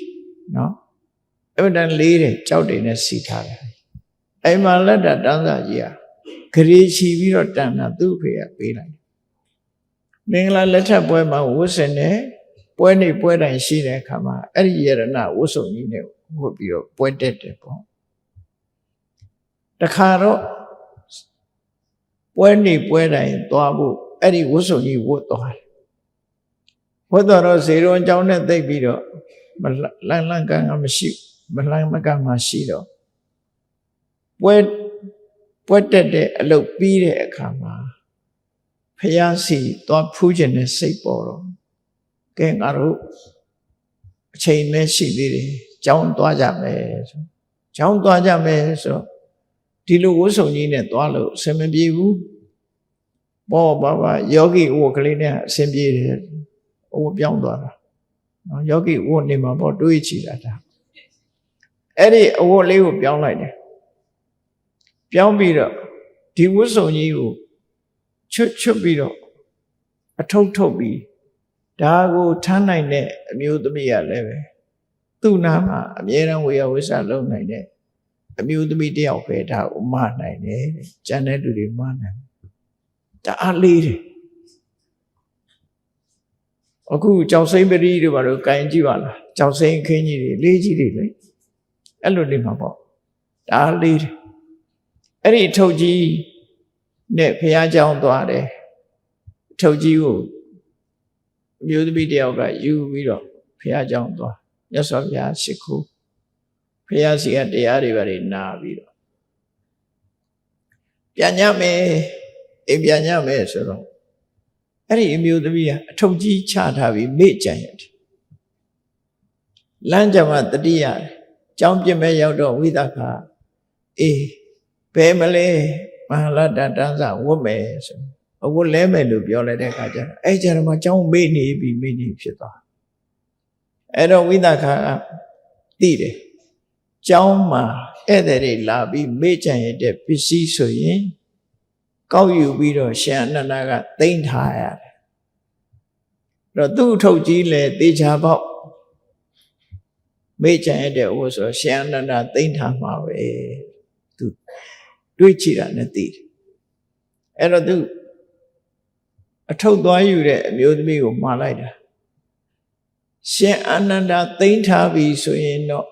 နော်။အဲ့ဒါလေးတဲ့ကြောက်တွေနဲ့စီထားတယ်။အဲ့မဟာလတ္တတန်းစာကြီးကဂရေချီပြီးတော့တန်တာသူ့ဖေကပေးလိုက်တယ်။မင်္ဂလာလက်ထပ်ပွဲမှာဝတ်ဆင်တယ်ပွဲနေပွဲတိုင်းရှိတဲ့အခါမှာအဲ့ဒီယရဏဝတ်စုံကြီးနဲ့ဝတ်ပြီးတော့ပွဲတက်တယ်ပေါ့တခါတော့ပွဲနေပွဲတိုင်းသွားဖို့အဲ့ဒီဝတ်စုံကြီးဝတ်သွားတယ်ဝတ်တော့ဇေရွန်ကျောင်းနဲ့သိပ်ပြီးတော့လန့်လန့်ကန်ကမရှိမလန့်မကန်မှရှိတော့ပွဲတက်တဲ့အလုပ်ပြီးတဲ့အခါမှာဖျားစီသွားဖူးခြင်းနဲ့စိတ်ပေါ်တော့ကဲငါတို့အချိန်နဲ့ရှိသေးတယ်ကျောင်းသွားကြမယ်ဆိုကျောင်းသွားကြမယ်ဆိုဒီလိုဝတ်စုံကြီးနဲ့သွားလို့အဆင်မပြေဘူးဘောဘာယောဂီဝတ်ကလေးနဲ့အဆင်ပြေတယ်ဝတ်ပြောင်းသွားတာနော်ယောဂီဝတ်နေမှာပေါ့တွေးချီတာဒါအဲ့ဒီအဝတ်လေးကိုပြောင်းလိုက်တယ်ပြောင်းပြီးတော့ဒီဝတ်စုံကြီးကိုချွတ်ပြီးတော့အထုပ်ထုတ်ပြီးဒါကိုထမ်းနိုင်တဲ့အမျိုးသမီးရလည်းပဲသူ့နာမှာအမြဲတမ်းဝေယဝိဆလုပ်နိုင်တဲ့အမျိုးသမီးတယောက်ပဲဒါကိုမနိုင်တယ်ကျန်တဲ့လူတွေမနိုင်ဒါအားလေးတယ်အခုကြောက်စိမ့်ပရိတို့ဘာလို့ကင်ကြည့်ပါလားကြောက်စိမ့်ခင်းကြီးတွေလေးကြီးတွေလေအဲ့လိုနေမှာပေါ့ဒါအားလေးတယ်အဲ့ဒီထုတ်ကြီးနဲ့ဘုရားကျောင်းသွားတယ်ထုတ်ကြီးကိုအမျိုးသမီးတယောက်ကယူပြီးတော့ဘုရားကျောင်းသွားမြတ်စွာဘုရားရှိခိုးဘုရားစီကတရားတွေပါနာပြီးတော့ပြန်ညမယ်အိမ်ပြန်ညမယ်ဆိုတော့အဲ့ဒီအမျိုးသမီးကအထုပ်ကြီးချထားပြီးမေ့ကြံရတယ်လမ်းကြမှာတတိယကျောင်းပြစ်မဲ့ရောက်တော့ဝိသခာအေးဘယ်မလဲမဟာလတ္တတန်းစာဝတ်မယ်ဆိုအဝတ်လဲမယ်လို့ပြောလိုက်တဲ့အခါကျတော့အဲ့ကျတော့မှကျောင်းမေ့နေပြီမေ့နေဖြစ်သွားအဲ့တော့ဝိသခာကသိတယ်ကျောင်းမှာဧည့်သည်တွေလာပြီးမေ့ကြံရတဲ့ပစ္စည်းဆိုရင်ကောက်ယူပြီးတော့ရှင်အနန္ဒာကသိမ်းထားရတယ်အဲ့တော့သူ့ထုတ်ကြီးလေတေချာပေါက်မေ့ကြံရတဲ့ဝတ်ဆိုရှင်အနန္ဒာသိမ်းထားမှာပဲသူတွေးကြည့်တာနဲ့သိတယ်အဲ့တော့သူအထုတ်သွားယူတဲ့အမျိုးသမီးကိုမှားလိုက်တာရှင်အာနန္ဒာသိမ်းထားပြီဆိုရင်တော့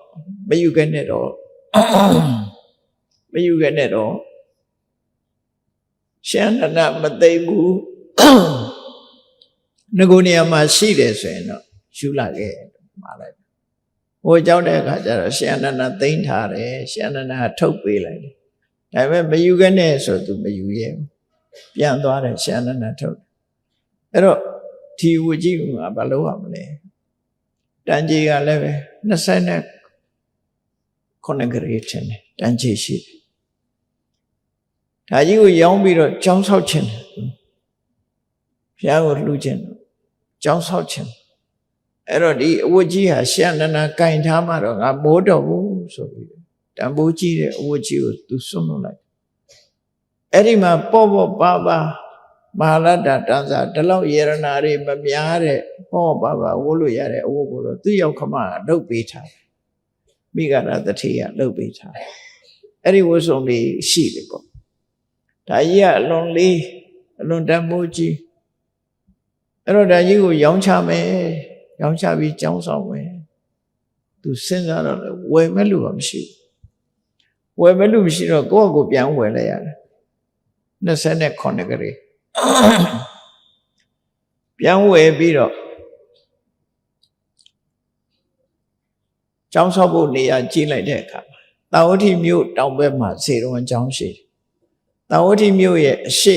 မယူခဲ့နဲ့တော့ရှင်အာနန္ဒာမသိမ်းဘူးငကိုနေရာမှာရှိတယ်ဆိုရင်တော့ယူလာခဲ့မှားလိုက်ဟိုကြောက်တဲ့အခါကျတော့ရှင်အာနန္ဒာသိမ်းထားတယ်ရှင်အာနန္ဒာထုတ်ပေးလိုက်တယ်ဒါပေမဲ့မယူခဲ့နဲ့ဆိုသူမယူရဲဘူးပြန်သွားတယ်ရှင်အာနန္ဒာထုတ်အဲ့တော့ဒီဝကြီးကဘာလို့ရမလဲတန်ကြီးကလည်းပဲ29ဂရေထင်တယ်တန်ကြီးရှိတယ်ဒါကြီးကိုရောင်းပြီးတော့ကျောင်းဆောက်ခြင်းဘုရားကိုလှူခြင်းကျောင်းဆောက်ခြင်းအဲ့တော့ဒီအဝတ်ကြီးဟာရှင်အနန္ဒာကင်ထားမှတော့ငါမိုးတော့ဘူးဆိုပြီးတန်ဖိုးကြီးတဲ့အဝတ်ကြီးကိုသူဆွန့်လွတ်လိုက်အဲ့ဒီမှာပေါ့ပါမဟာလတ္တတန်းစာဒီလောက်ယေရနာတွေမများတဲ့ပေါ့ပါဝတ်လို့ရတဲ့အဝတ်ကိုတော့သူ့ရောက်ခမကလုပ်ပေးထားတယ်မိဂရတတိကလုပ်ပေးထားတယ်အဲ့ဒီဝတ်စုံလေးရှိတယ်ပေါ့ဒါကြီးကအလွန်လေးအလွန်တန်ဖိုးကြီးအဲ့တော့ဒါကြီးကိုရောင်းချမယ်ရောင်းချပြီးကျောင်းဆောင်မယ်သူစဉ်းစားတော့ဝယ်မဲ့လို့မရှိ ဝယ်မလို့မရှိတော့ကိုယ့်အကိုပြန်ဝယ်လိုက်ရတယ်29ကလေးပြန်ဝယ်ပြီးတော့ကျောင်းဆောက်ဖို့နေရာကြီးလိုက်တဲ့အခါတာဝတိမြို့တောင်ဘက်မှာစေတော်ကျောင်းရှိတယ်တာဝတိမြို့ရဲ့အရှိ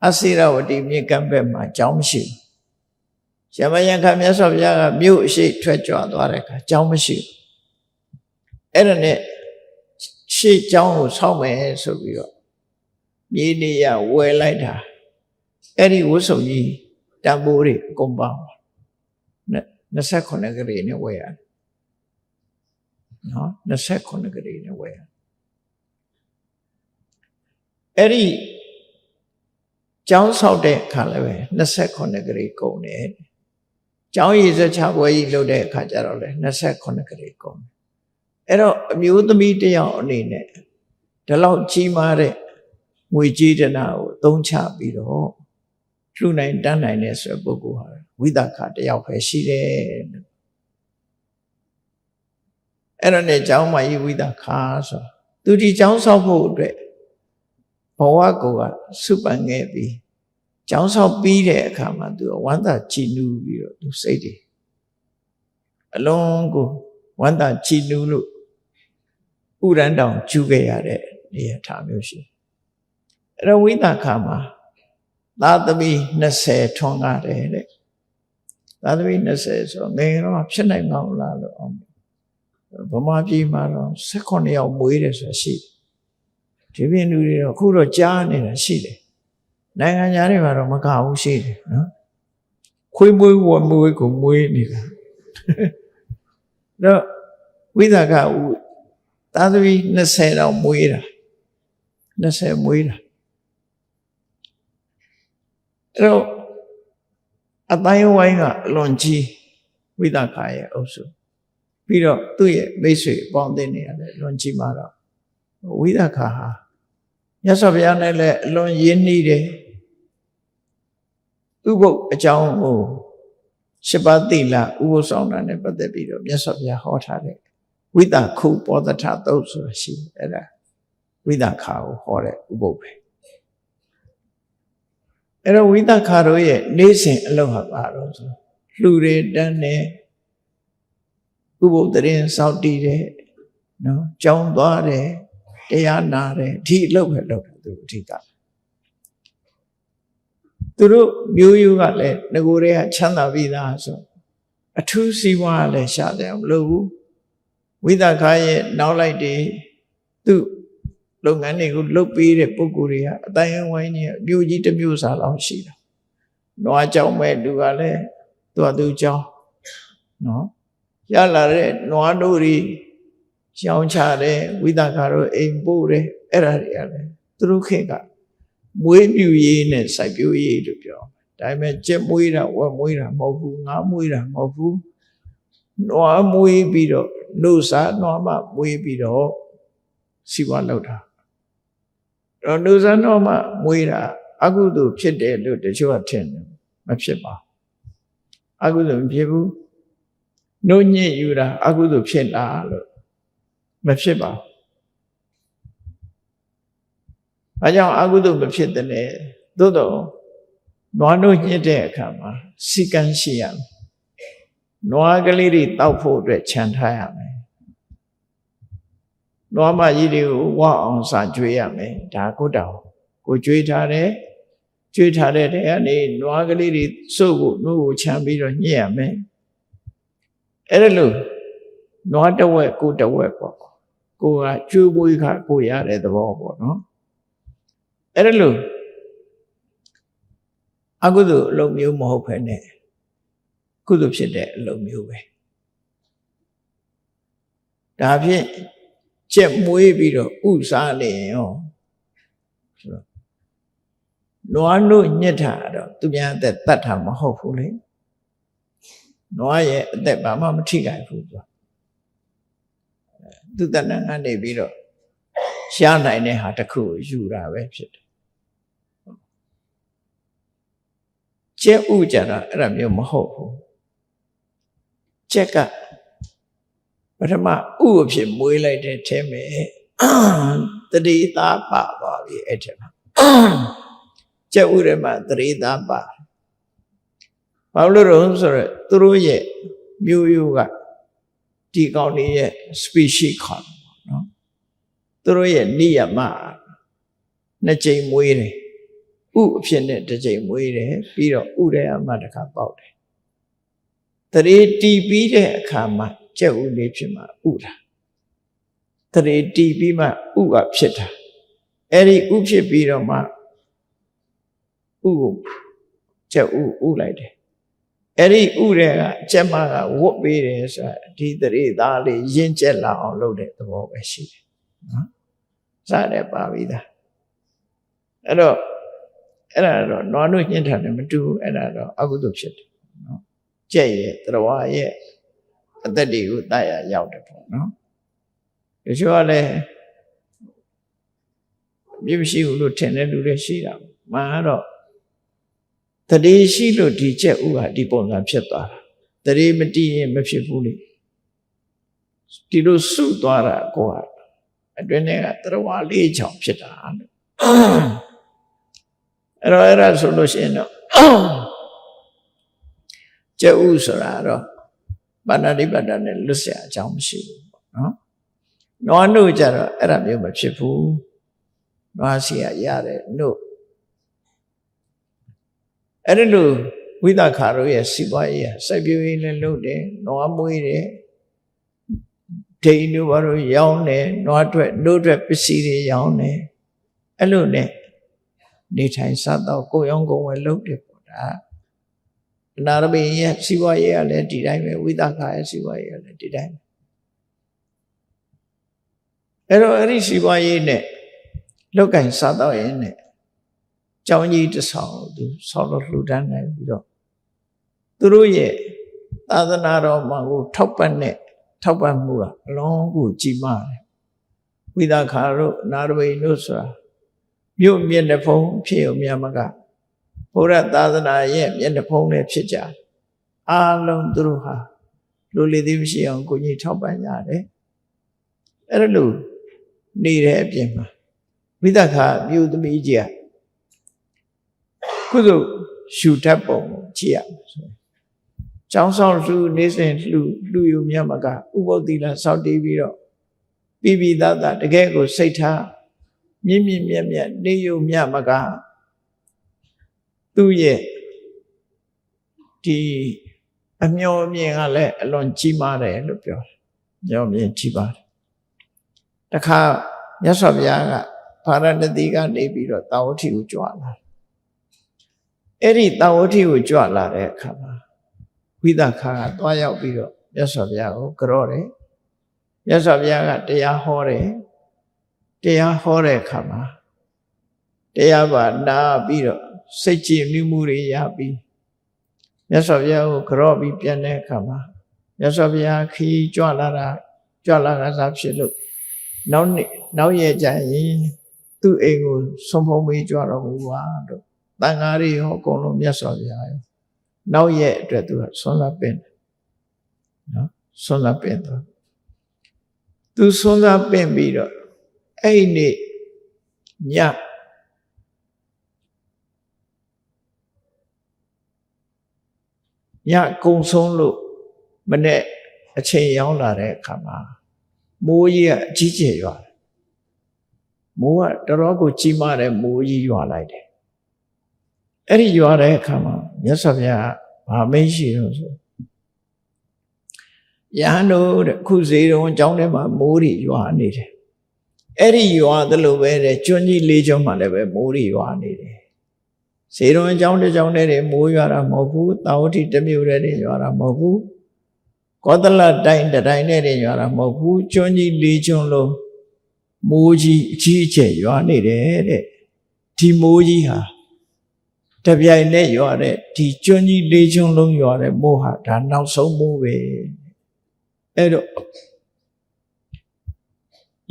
အစိရဝတီမြေကမ်းဘက်မှာကျောင်းမရှိဘူးရမယံခမြတ်စွာဘုရားကမြို့အရှိထွက်ကြွသွားတဲ့အခါကျောင်းမရှိဘူးအဲ့ဒါနဲ့ရှေ့ကျောင်းကိုဆောက်မယ်ဆိုပြီးတော့မြေနေရဝယ်လိုက်တာအဲ့ဒီဝတ်စုံကြီးတန်ဖိုးတွေအကုန်ပေါင်း29ကလေးနဲ့ဝယ်ရတယ်နော်29ကလေးနဲ့ဝယ်ရအဲ့ဒီကျောင်းဆောက်တဲ့အခါလည်းပဲ29ကလေးကုန်တယ်ကျောင်းရည်စချပွဲကြီးလုပ်တဲ့အခါကျတော့လည်း29ကလေးကုန်တယ်အဲ့တော့အမျိုးသမီးတယောက်အနေနဲ့ဒီလောက်ကြီးမားတဲ့ငွေကြေးတနာကိုသုံးချပြီးတော့လှူနိုင်တန်းနိုင်တဲ့ဆိုပုဂ္ဂိုလ်ဟာဝိသခတယောက်ပဲရှိတယ်အဲ့ဒါနဲ့ကျောင်းမကြီးဝိသခဆိုသူဒီကျောင်းဆောက်ဖို့အတွက်ဘဝကိုကစုပန်ခဲ့ပြီးကျောင်းဆောက်ပြီးတဲ့အခါမှာသူဝမ်းသာကြည်နူးပြီးတော့သူစိတ်တွေအလုံးကိုဝမ်းသာကြည်နူးလို့ဥရန်တောင်ကျူခဲ့ရတဲ့နေရာထားမျိုးရှိအဲ့တော့ဝိသခမှာသာသမီ20ထွန်းကားတယ်တဲ့သာသမီ20ဆိုငယ်တော့ဖြစ်နိုင်မှာမလားလို့အောင်ဗမာပြည်မှာတော့18ယောက်မွေးတယ်ဆိုတာရှိတယ်ဒီပြင်လူတွေတော့အခုတော့ကြားနေတာရှိတယ်နိုင်ငံသားတွေမှာတော့မကဘူးရှိတယ်နော်ခွေးမွေးဝမွေးကိုမွေးနေတာတော့ဝိသကသာသမီ20တော့မွေးတာ20မွေးတာအဲ့တော့အတိုင်းဝိုင်းကအလွန်ကြီးဝိသကရဲ့အုပ်စုပြီးတော့သူ့ရဲ့မိတ်ဆွေပေါင်းတင်နေရတယ်လွန်ကြီးမှာတော့ဝိသကဟာမြတ်စွာဘုရားနဲ့လည်းအလွန်ရင်းနှီးတယ်ဥပုပ်အကြောင်းကို7ပါးသီလဥပုပ်ဆောင်တာနဲ့ပတ်သက်ပြီးတော့မြတ်စွာဘုရားဟောထားတဲ့ဝိသခုပောသထသုတ်ဆိုတာရှိတယ်အဲ့ဒါဝိသခါကိုဟောတဲ့ဥပုပ်ပဲအဲ့တော့ဝိသခါတို့ရဲ့နေ့စဉ်အလုပ်ဟာပါတော့ဆိုလှူတွေတန်းနေဥပုပ်တရင်စောင့်တည်တယ်နော်ကြောင်းသွားတယ်တရားနာတယ်ဒီအလုပ်ပဲလုပ်တယ်သူအဓိကသူတို့မျိုးရိုးကလည်းငကိုယ်တည်းကချမ်းသာပြီးသားဆိုအထူးစီးပွားလည်းရှာတယ်မလို့ဘူးဝိသခါရဲ့နောက်လိုက်တွေသူလုပ်ငန်းတွေကိုလုပ်ပေးတဲ့ပုဂ္ဂိုလ်တွေကအတိုင်းဝိုင်းကြီးမြို့ကြီးတစ်မြို့စာလောက်ရှိတာ။နွားကြောင်မဲ့လူကလည်းသူ့ကြောင်နော်ရလာတဲ့နွားတို့တွေရောင်းချတယ်ဝိသခါတို့အိမ်ပို့တယ်အဲ့ဒါတွေကလည်းသူတို့ခေတ်ကမွေးမြူရေးနဲ့စိုက်ပျိုးရေးလို့ပြောဒါပေမဲ့ကြက်မွေးတာဝက်မွေးတာမဟုတ်ဘူးငါးမွေးတာမဟုတ်ဘူးနွားမွေးပြီးတော့နှုတ်စားနွားမမွေးပြီးတော့စီဝါလောက်တာတော့နှုတ်စားနွားမမွေးတာအကုသိုလ်ဖြစ်တယ်လို့တချို့ကထင်တယ်မဖြစ်ပါအကုသိုလ်မဖြစ်ဘူးနှုတ်ညစ်ယူတာအကုသိုလ်ဖြစ်လားလို့မဖြစ်ပါဘူး။ဘာကြောင့်အကုသိုလ်မဖြစ်တယ်လဲ။သို့တော့နွားတို့ညှစ်တဲ့အခါမှာစီကံရှိရမယ်။နွားကလေးတွေတောက်ဖို့အတွက်ခြံထားရမယ်။နွားမကြီးတွေကိုဝအောင်စာကျွေးရမယ်။ဒါကိုတောင်ကိုကျွေးထားတယ်။ကျွေးထားတဲ့တဲ့ကနေနွားကလေးတွေစုပ်ကိုနှုတ်ကိုခြံပြီးတော့ညှစ်ရမယ်။အဲ့ဒါလို့နွားတစ်ဝက်ကိုတစ်ဝက်ပေါ့။ကိုကကျွေးမွေးခါကိုရတဲ့သဘောပေါ့နော်။အဲ့ဒါလို့အကုသိုလ်အလုပ်မျိုးမဟုတ်ဘဲနဲ့ကုသိုလ်ဖြစ်တဲ့အလုပ်မျိုးပဲဒါဖြင့်ကြက်မွေးပြီးတော့ဥစားနေရောဆိုတော့နွားတို့ညစ်တာတော့သူများအသက်တတ်တာမဟုတ်ဘူးလေနွားရဲ့အသက်ဘာမှမထိခိုက်ဘူးသူတဏ္ဍာကနေပြီးတော့ရှားနိုင်တဲ့ဟာတစ်ခုကိုယူတာပဲဖြစ်တယ်ကျက်ဥကြတာအဲ့ဒါမျိုးမဟုတ်ဘူးကျက်ကပထမဥအဖြစ်မွေးလိုက်တဲ့ထဲမှာ တတိသားပါသွားပြီအဲ့ထက်မှာကျက်ဥရမှာတတိသားပါဘာလို့လဲဆိုတော့သူတို့ရဲ့မျိုးရိုးကဒီကောင်တွေရဲ့ species ခေါ်နော်သူတို့ရဲ့နိယမနှစ်ကြိမ်မွေးတယ်ဥအဖြစ်နဲ့တစ်ကြိမ်မွေးတယ်ပြီးတော့ဥရဲအမှတစ်ခါပေါက်တယ်တရေတီးပြီးတဲ့အခါမှာကျက်ဥလေးဖြစ်မှာဥတာတရေတီးပြီးမှဥကဖြစ်တာအဲ့ဒီဥဖြစ်ပြီးတော့မှဥကိုကျက်ဥလိုက်တယ်အဲ့ဒီဥတွေကကျက်မကဝတ်ပေးတယ်ဆိုတာဒီတရေသားလေးရင့်ကျက်လာအောင်လုပ်တဲ့သဘောပဲရှိတယ်နော်စတယ်ပါပြီသားအဲ့ဒါတော့နွားတို့ညှင်းထားတယ်မတူဘူးအဲ့ဒါတော့အကုသိုလ်ဖြစ်တယ်နော်ကျက်ရဲ့တရဝရဲ့အသက်တွေကိုတတ်ရရောက်တယ်ပေါ့နော်တချို့ကလည်းပြည့်မရှိဘူးလို့ထင်တဲ့လူတွေရှိတာမှန်တော့တတိရှိလို့ဒီကျက်ဥဟာဒီပုံစံဖြစ်သွားတာတတိမတည်ရင်မဖြစ်ဘူးလေဒီလိုစုသွားတာကိုကအတွင်းထဲကတရဝလေးချောင်ဖြစ်တာလို့အဲ့ဒါဆိုလို့ရှိရင်တော့ကျက်ဥဆိုတာတော့ပါဏာတိပါဒနဲ့လွတ်เสียအကြောင်းမရှိဘူးပေါ့နော်နွားနှုတ်ကြတော့အဲ့ဒါမျိုးမဖြစ်ဘူးနွားစီရရတယ်နှုတ်အဲ့ဒီလိုဝိသခါတို့ရဲ့စီပွားရေးစိုက်ပျိုးရေးလည်းလုပ်တယ်နွားမွေးတယ်ဒိန်တို့ဘာလို့ရောင်းတယ်နွားအတွက်နှုတ်အတွက်ပစ္စည်းတွေရောင်းတယ်အဲ့လိုနဲ့နေထိုင်စားတော့ကိုယ်ရောင်းကိုယ်ဝယ်လုပ်တယ်ပေါ့ဒါအနာရမေရဲ့စီပွားရေးကလည်းဒီတိုင်းပဲဝိသခါရဲ့စီပွားရေးကလည်းဒီတိုင်းအဲ့တော့အဲ့ဒီစီပွားရေးနဲ့လောက်ကင်စားတော့ရင်နဲ့ကျောင်းကြီးတစ်ဆောင်သူဆောက်လို့လှူဒန်းနိုင်ပြီးတော့သူတို့ရဲ့သာသနာတော်မှာကိုထောက်ပံ့မှုကအလုံးကိုကြီးမားတယ်ဝိသခါတို့အနာရမေတို့ဆိုတာမြို့မျက်နှာဖုံးဖြစ်ုံမြမကဘုရားသာသနာရဲ့မျက်နှာဖုံးနဲ့ဖြစ်ကြအားလုံးသူတို့ဟာလူလေသေးမရှိအောင်ကိုကြီးထောက်ပံ့ကြတယ်အဲ့လိုနေတဲ့အပြင်မှာဝိသခါမြို့သမီးကြီးကုသိုလ်ရှုတတ်ပုံကိုကြည့်ရမယ်ဆိုကျောင်းဆောင်လူနေစဉ်လူယူမြတ်မကဥပုသ္တိလစောက်တည်ပြီးတော့ပြီးသားတကယ်ကိုစိတ်ထားမြင့်မြတ်နေယူမြတ်မကသူ့ရဲ့ဒီအမျှော်အမြင်ကလည်းအလွန်ကြီးမားတယ်လို့ပြောတယ်။မျှော်မြင်ကြီးပါတယ်။တခါမြတ်စွာဘုရားကဗာရာဏသီကနေပြီးတော့တာဝတိကိုကြွလာ။အဲ့ဒီတာဝတိကိုကြွလာတဲ့အခါမှာဝိသခါကသွားရောက်ပြီးတော့မြတ်စွာဘုရားကိုကြော့တယ်။မြတ်စွာဘုရားကတရားဟောတယ်။တရားဟောတဲ့အခါမှာတရားပါနာပြီးတော့စိတ်ကြည်နူးမှုတွေရပြီးမြတ်စွာဘုရားကိုကြော့ပြီးပြန်တဲ့အခါမှာမြတ်စွာဘုရားခီးကြွလာကစားဖြစ်လို့နောက်ရကြရင်သူ့အိမ်ကိုဆုံးဖုံးပြီးကြွတော်မူပါလို့တန်ဃာတွေရောအကုန်လုံးမြတ်စွာဘုရားရောနောက်ရက်အတွက်သူကဆွမ်းစားပင်နော်ဆွမ်းစားပင်တော့သူဆွမ်းစားပင်ပြီးတော့အဲ့ဒီနေ့ညကုံဆုံးလို့မနေ့အချိန်ရောက်လာတဲ့အခါမှာမိုးကြီးကအကြီးကျယ်ရွာတယ်မိုးကတော်တော်ကိုကြီးမားတဲ့မိုးကြီးရွာလိုက်တယ်အဲ့ဒီရွာတဲ့အခါမှာမြတ်စွာဘုရားဗာမိတ်ရှိတော့ဆိုယဟန်တို့တဲ့ခုဇေတုံကျောင်းထဲမှာမိုးတွေရွာနေတယ်အဲ့ဒီရွာသလိုပဲတဲ့ကျွန်းကြီး၄ကျွန်းမှာလည်းပဲမိုးတွေရွာနေတယ်ဇေတုံကျောင်းတစ်ကျောင်းထဲမိုးရွာတာမဟုတ်ဘူးတာဝတိတစ်မြို့ထဲရွာတာမဟုတ်ဘူးကောသလတိုင်းတိုင်းနဲ့ရွာတာမဟုတ်ဘူးကျွန်းကြီး၄ကျွန်းလုံးမိုးကြီးအကြီးအကျယ်ရွာနေတယ်တဲ့ဒီမိုးကြီးဟာတပြိုင်နဲ့ရွာတဲ့ဒီကျွန်းကြီး၄ကျွန်းလုံးရွာတဲ့မိုးဟာဒါနောက်ဆုံးမိုးပဲအဲ့တော့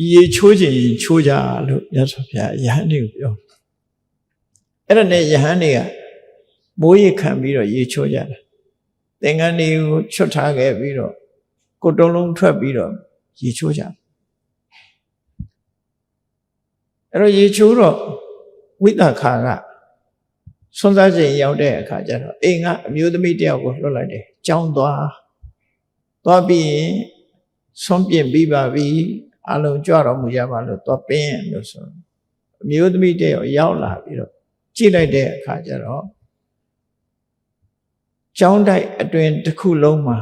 ရေချိုးခြင်းချိုးကြလို့မြတ်စွာဘုရားယဟန်တွေကိုပြောအဲ့ဒါနဲ့ယဟန်တွေကမိုးရေခံပြီးတော့ရေချိုးကြတာသင်္ကန်းတွေကိုချွတ်ထားခဲ့ပြီးတော့ကိုယ်တုံးလုံးထွက်ပြီးတော့ရေချိုးကြ အဲ့တော့ရေချိုးတော့ဝိသခာကဆွမ်းစားချိန်ရောက်တဲ့အခါကျတော့အိမ်ကအမျိုးသမီးတယောက်ကိုလွှတ်လိုက်တယ်ကြောင်းသွားပြီးရင်ဆွမ်းပြင်ပြီးပါပြီအလုံးကြွတော်မူကြပါလို့သွားပင်းလို့ဆိုအမျိုးသမီးတယောက်ရောက်လာပြီးတော့ကြည့်လိုက်တဲ့အခါကျတော့ကြောင်းတိုက်အတွင်တစ်ခုလုံးမှာ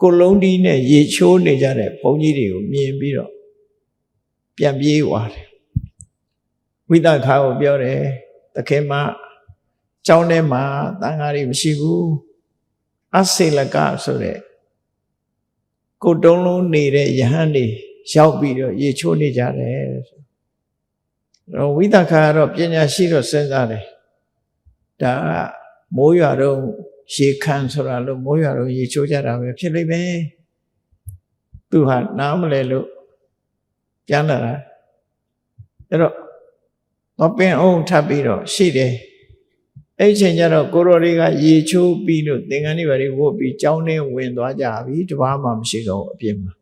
ကိုလုံးဒီနဲ့ရေချိုးနေကြတဲ့ဘုန်းကြီးတွေကိုမြင်ပြီးတော့ပြန်ပြေးသွားတယ်ဝိသခာကိုပြောတယ်သခင်မကျောင်းထဲမှာတန်ဃာတွေမရှိဘူးအစေလကဆိုတဲ့ကိုတုံးလုံးနေတဲ့ယဟန်တွေရောက်ပြီးတော့ရေချိုးနေကြတယ်တော့ဝိသခာကတော့ပညာရှိတော့စဉ်းစားတယ်ဒါကမိုးရွာတော့ရေခမ်းဆိုတာလို့မိုးရွာတော့ရေချိုးကြတာပဲဖြစ်လိမ့်မယ်သူဟာနားမလဲလို့ပြန်လာတာအဲ့တော့တော့ပင်အောင်ထပ်ပြီးတော့ရှိတယ်အဲ့ချိန်ကျတော့ကိုရော်တွေကရေချိုးပြီးလို့သင်္ကန်းတွေဘာတွေဝတ်ပြီးကြောင်းထဲဝင်သွားကြပြီတပားမှမရှိတော့အပြင်မှာ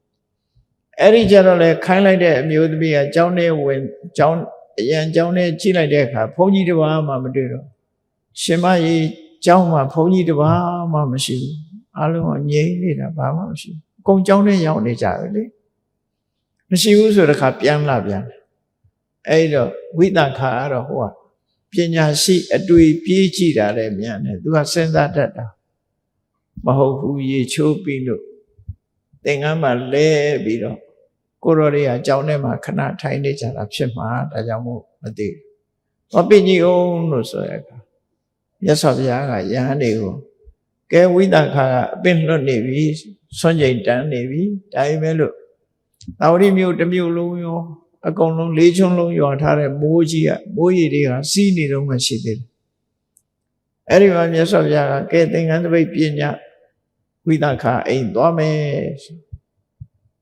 အဲ့ဒီကျတော့လေခိုင်းလိုက်တဲ့အမျိုးသမီးကကြောင်းထဲဝင်ကြောင်းအရန်ကြောင်းထဲကြည့်လိုက်တဲ့အခါဘုန်းကြီးတပားမှမတွေ့တော့ရှင်မကြီးကျောင်းမှာဘုန်းကြီးတပါးမှမရှိဘူးအားလုံးကငြိမ်နေတာဘာမှမရှိဘူးအကုန်ကျောင်းထဲရောက်နေကြပဲလေမရှိဘူးဆိုတဲ့ခါပြန်လာပြန်အဲ့တော့ဝိသခာကတော့ဟိုကပညာရှိအတွေ့ပြေးကြည့်တာလည်းမြန်တယ်သူကစဉ်းစားတတ်တာမဟုတ်ဘူးရေချိုးပြီးလို့သင်္ကန်းမှာလဲပြီးတော့ကိုရော်တွေကကျောင်းထဲမှာခဏထိုင်နေကြတာဖြစ်မှာဒါကြောင့်မို့မသိဘူး။ဘာပင်ကြီးအောင်လို့ဆိုရအခါမြတ်စွာဘုရားကယဟန်တွေကိုကဲဝိသခာကအပင်လွတ်နေပြီဆွမ်းကြိမ်တန်းနေပြီဒါပေမဲ့လို့သာဝတိမြို့တစ်မြို့လုံးရောအကုန်လုံးလေးချုံလုံးရွာထားတဲ့မိုးကြီးကမိုးရီတွေကစီးနေတော့မှရှိသေးတယ်အဲ့ဒီမှာမြတ်စွာဘုရားကကဲသင်္ကန်းတပိတ်ပညာဝိသခာအိမ်သွားမယ်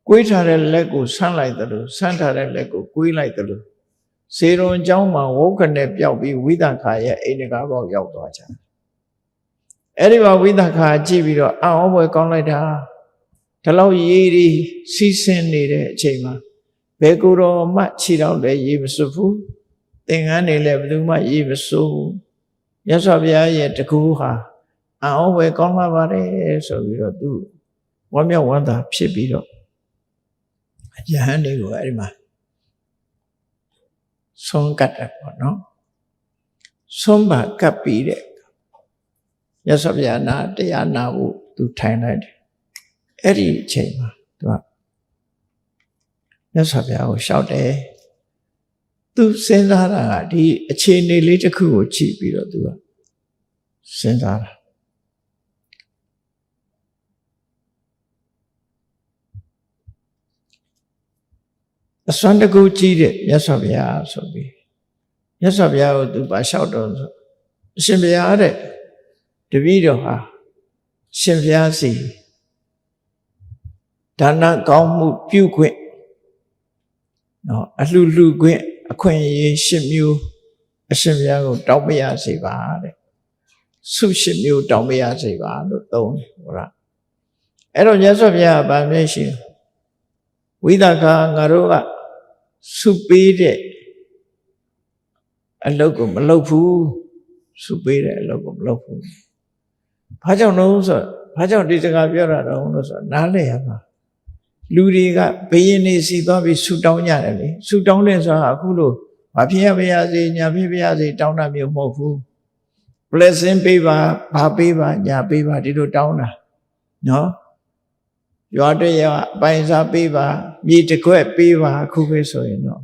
ကွေးထားတဲ့လက်ကိုဆန့်လိုက်တယ်လို့ဆန့်ထားတဲ့လက်ကိုကွေးလိုက်တယ်လို့စေရွန်เจ้าမှာဝုတ်ခနဲ့ပျောက်ပြီးဝိသခာရဲ့အိမ်တကားပေါက်ရောက်သွားကြတယ်အဲ့ဒီမှာဝိသခာကြည့်ပြီးတော့အော်ဘွယ်ကောင်းလိုက်တာဒီလောက်ရေဒီစီးဆင်းနေတဲ့အချိန်မှာဘယ်ကိုယ်တော်မှခြေတော့လည်းရေမစွဘူးသင်္ကန်းတွေလည်းဘယ်သူမှရေမစွဘူးမြတ်စွာဘုရားရဲ့တကူဟာအော်ဘွယ်ကောင်းလာပါတယ်ဆိုပြီးတော့သူဝမ်းမြောက်ဝမ်းသာဖြစ်ပြီးတော့ယဟန်တွေကိုအဲ့ဒီမှာဆုံးကတ်တယ်ပေါ့နော်ဆုံးပါကပ်ပြီးတဲ့မြတ်စွာဘုရားနာတရားနာဖို့သူထိုင်လိုက်တယ်အဲ့ဒီအချိန်မှာသူကမြတ်စွာဘုရားကိုလျှောက်တယ်သူစဉ်းစားတာကဒီအခြေအနေလေးတစ်ခုကိုကြည့်ပြီးတော့သူကစဉ်းစားတာအစွမ်းတကူကြီးတဲ့မြတ်စွာဘုရားဆိုပြီးမြတ်စွာဘုရားကိုသူပါလျှောက်တော့ဆိုအရှင်ဘုရားတဲ့တပည့်တော်ဟာရှင်ဘုရားစီဒါနကောင်းမှုပြုခွင့်နော်အလှလှခွင့်အခွင့်အရေး၈မျိုးအရှင်ဘုရားကိုတောင်းပရစေပါတဲ့ဆု၈မျိုးတောင်းပရစေပါလို့သုံးတယ်ဟုတ်လားအဲ့တော့မြတ်စွာဘုရားကဗာမျက်ရှိဝိသခာငါတို့ကဆုပေးတဲ့အလုပ်ကိုမလုပ်ဘူးဆုပေးတဲ့အလုပ်ကိုမလုပ်ဘူးဘာကြောင့်လို့ဆိုဘာကြောင့်ဒီစကားပြောတာတော့လို့ဆိုနားလည်ရမှာလူတွေကဘယင်းနေစီသွားပြီးဆုတောင်းကြတယ်လေဆုတောင်းတဲ့ဆိုတာအခုလို့ဘာဖြစ်ရပါစေညာဖြစ်ပါစေတောင်းတာမျိုးမဟုတ်ဘူး blessing ပေးပါဘာပေးပါညာပေးပါဒီလိုတောင်းတာနော်ရွာတရအပိုင်စားပေးပါမြေတစ်ခွက်ပေးပါအခုပဲဆိုရင်တော့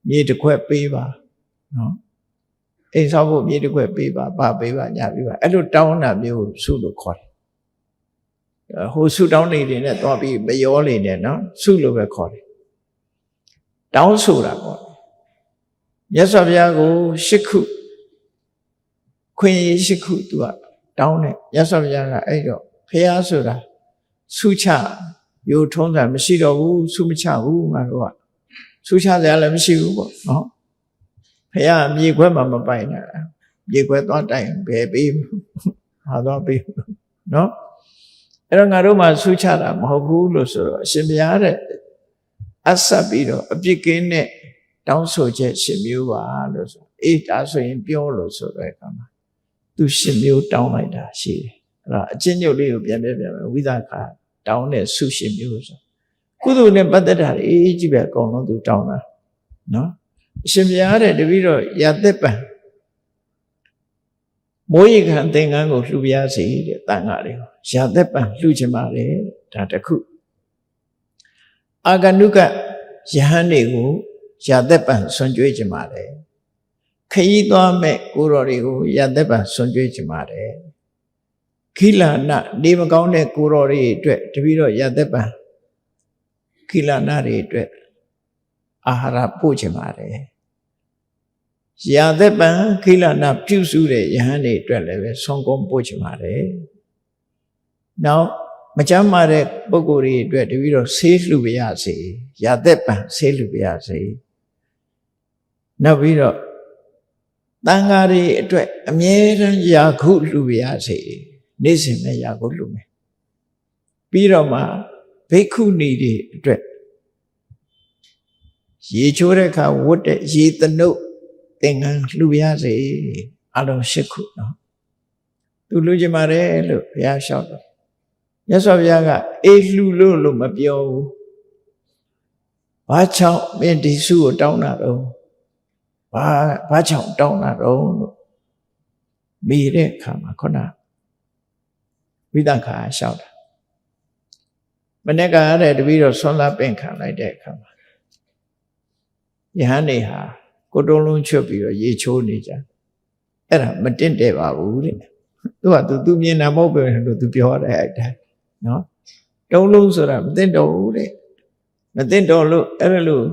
မြေတစ်ခွက်ပေးပါနော်အိမ်ဆောက်ဖို့မြေတစ်ခွက်ပေးပါဘာပေးပါညာပေးပါအဲ့လိုတောင်းတာမျိုးဆုလို့ခေါ်တယ်ဟိုဆုတောင်းနေတယ်နဲ့သွားပြီးမရောနေတယ်နော်ဆုလို့ပဲခေါ်တယ်တောင်းဆိုတာပေါ့မြတ်စွာဘုရားကို၈ခုခွင့်ရ၈ခုသူကတောင်းတယ်မြတ်စွာဘုရားကအဲ့တော့ဘုရားဆိုတာဆုချရိုးထုံးတာမရှိတော့ဘူးဆုမချဘူးငါတို့ကဆုချစရာလည်းမရှိဘူးပေါ့နော်ဖះမြေခွဲမှာမပိုင်တာမြေခွဲသွားတိုင်ဘယ်ပေးဟာသွားပေးနော်အဲ့တော့ငါတို့မှဆုချတာမဟုတ်ဘူးလို့ဆိုတော့အရှင်ဘုရားတဲ့အပ်ဆက်ပြီးတော့အပြစ်ကင်းတဲ့ တောင်းဆိုချက်10မျိုးပါလို့ဆိုအေးဒါဆိုရင်ပြောလို့ဆိုတဲ့အခါမှာသူ10မျိုးတောင်းလိုက်တာရှိတယ်အဲ့တော့အချင်းညုတ်လေးကိုပြန်ဝိသခာတောင်းတဲ့ဆု10မျိုးဆိုကုသိုလ်နဲ့ပတ်သက်တာအေးကြည့်ပဲအကုန်လုံးသူတောင်းတာနော်အရှင်ဘုရားတဲ့တပည့်တော်ရာသက်ပံမိုးရေခံသင်္ကန်းကိုလှူပြစေတဲ့တန်ခါလေးရာသက်ပံလှူချင်ပါတယ်ဒါတစ်ခုအာဂနုကယဟန်တွေကိုရာသက်ပံဆွံ့ကြွေးချင်ပါတယ်ခရီးသွားမဲ့ကိုတော်တွေကိုရာသက်ပံဆွံ့ကြွေးချင်ပါတယ်ခိလနာနေမကောင်းတဲ့ကိုတော်တွေအတွက်တပည့်တော်ရာသက်ပံခိလနာတွေအတွက်အာဟာရပို့ချင်ပါတယ်ရာသက်ပံခိလနာပြုစုတဲ့ယဟန်တွေအတွက်လည်းပဲဆွမ်းကုန်းပို့ချင်ပါတယ်နောက်မကြမ်းမာတဲ့ပုဂ္ဂိုလ်တွေအတွက်တပည့်တော်ဆေးလှူပါရစေရာသက်ပံဆေးလှူပါရစေနောက်ပြီးတော့တန်ဃာတွေအတွက်အမြဲတမ်းယာခုလှူပါရစေနေ့စဉ်နဲ့ယာခုလှူမယ်ပြီးတော့မှဘိက္ခုနီတွေအတွက်ရေချိုးတဲ့အခါဝတ်တဲ့ရေတနုတ်သင်္ကန်းလှူပါရစေအလုံး၈ခုနော်သူလှူချင်ပါတယ်လို့ဘုရားလျှောက်တယ်မြတ်စွာဘုရားကအေးလှူလို့မပြောဘူးဘာကြောင့်မင်းဒီစုကိုတောင်းတာတော့ဘာကြောင့်တောင်းတာတော့လို့မိတဲ့အခါမှာခုနဝိသခာလျှောက်တာမနေ့ကအဲ့တပည့်တော်ဆွမ်းလာပင်ခံလိုက်တဲ့အခါမှာယဟန်နေဟာကိုတုံးလုံးချွတ်ပြီးတော့ရေချိုးနေကြအဲ့ဒါမတင့်တယ်ပါဘူးတဲ့သူမြင်တာမဟုတ်ပဲလို့သူပြောတယ်အဲ့ဒါနော်တုံးလုံးဆိုတာမတင့်တော်ဘူးတဲ့မတင့်တော်လို့အဲ့ဒါလို့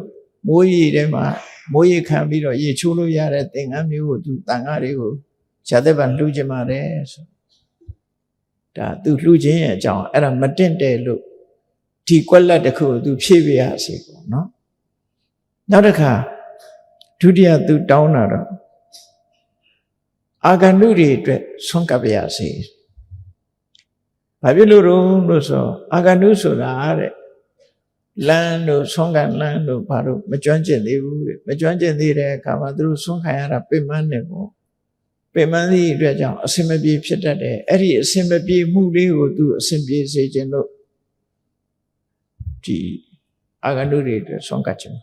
မိုးရေထဲမှာမိုးရေခံပြီးတော့ရေချိုးလို့ရတဲ့သင်္ကန်းမျိုးကိုသူတန်ခါတွေကိုဇာသက်ပံလှူချင်ပါတယ်ဆိုဒါသူလှူခြင်းရဲ့အကြောင်းအဲ့ဒါမတင့်တယ်လို့ဒီကွက်လက်တစ်ခုကိုသူဖြည့်ပြရစီပေါ့နော်နောက်တစ်ခါဒုတိယသူတောင်းတာတော့အာဂန္တုတွေအတွက်ဆွမ်းကပ်ပြရစီဘာဖြစ်လို့လို့ဆိုအာဂန္တုဆိုတာတဲ့လမ်းတို့ဆွမ်းကန်လမ်းတို့ဘာလို့မကျွမ်းကျင်သေးဘူးတဲ့မကျွမ်းကျင်သေးတဲ့အခါမှာသူတို့ဆွမ်းခံရတာပင်မနဲ့ပေါ့ပင်မသည့်အတွက်ကြောင့်အစင်မပြေဖြစ်တတ်တယ်အဲ့ဒီအစင်မပြေမှုလေးကိုသူအစင်ပြေစေခြင်းလို့ဒီအာဂန္တုတွေအတွက်ဆွမ်းကပ်ခြင်း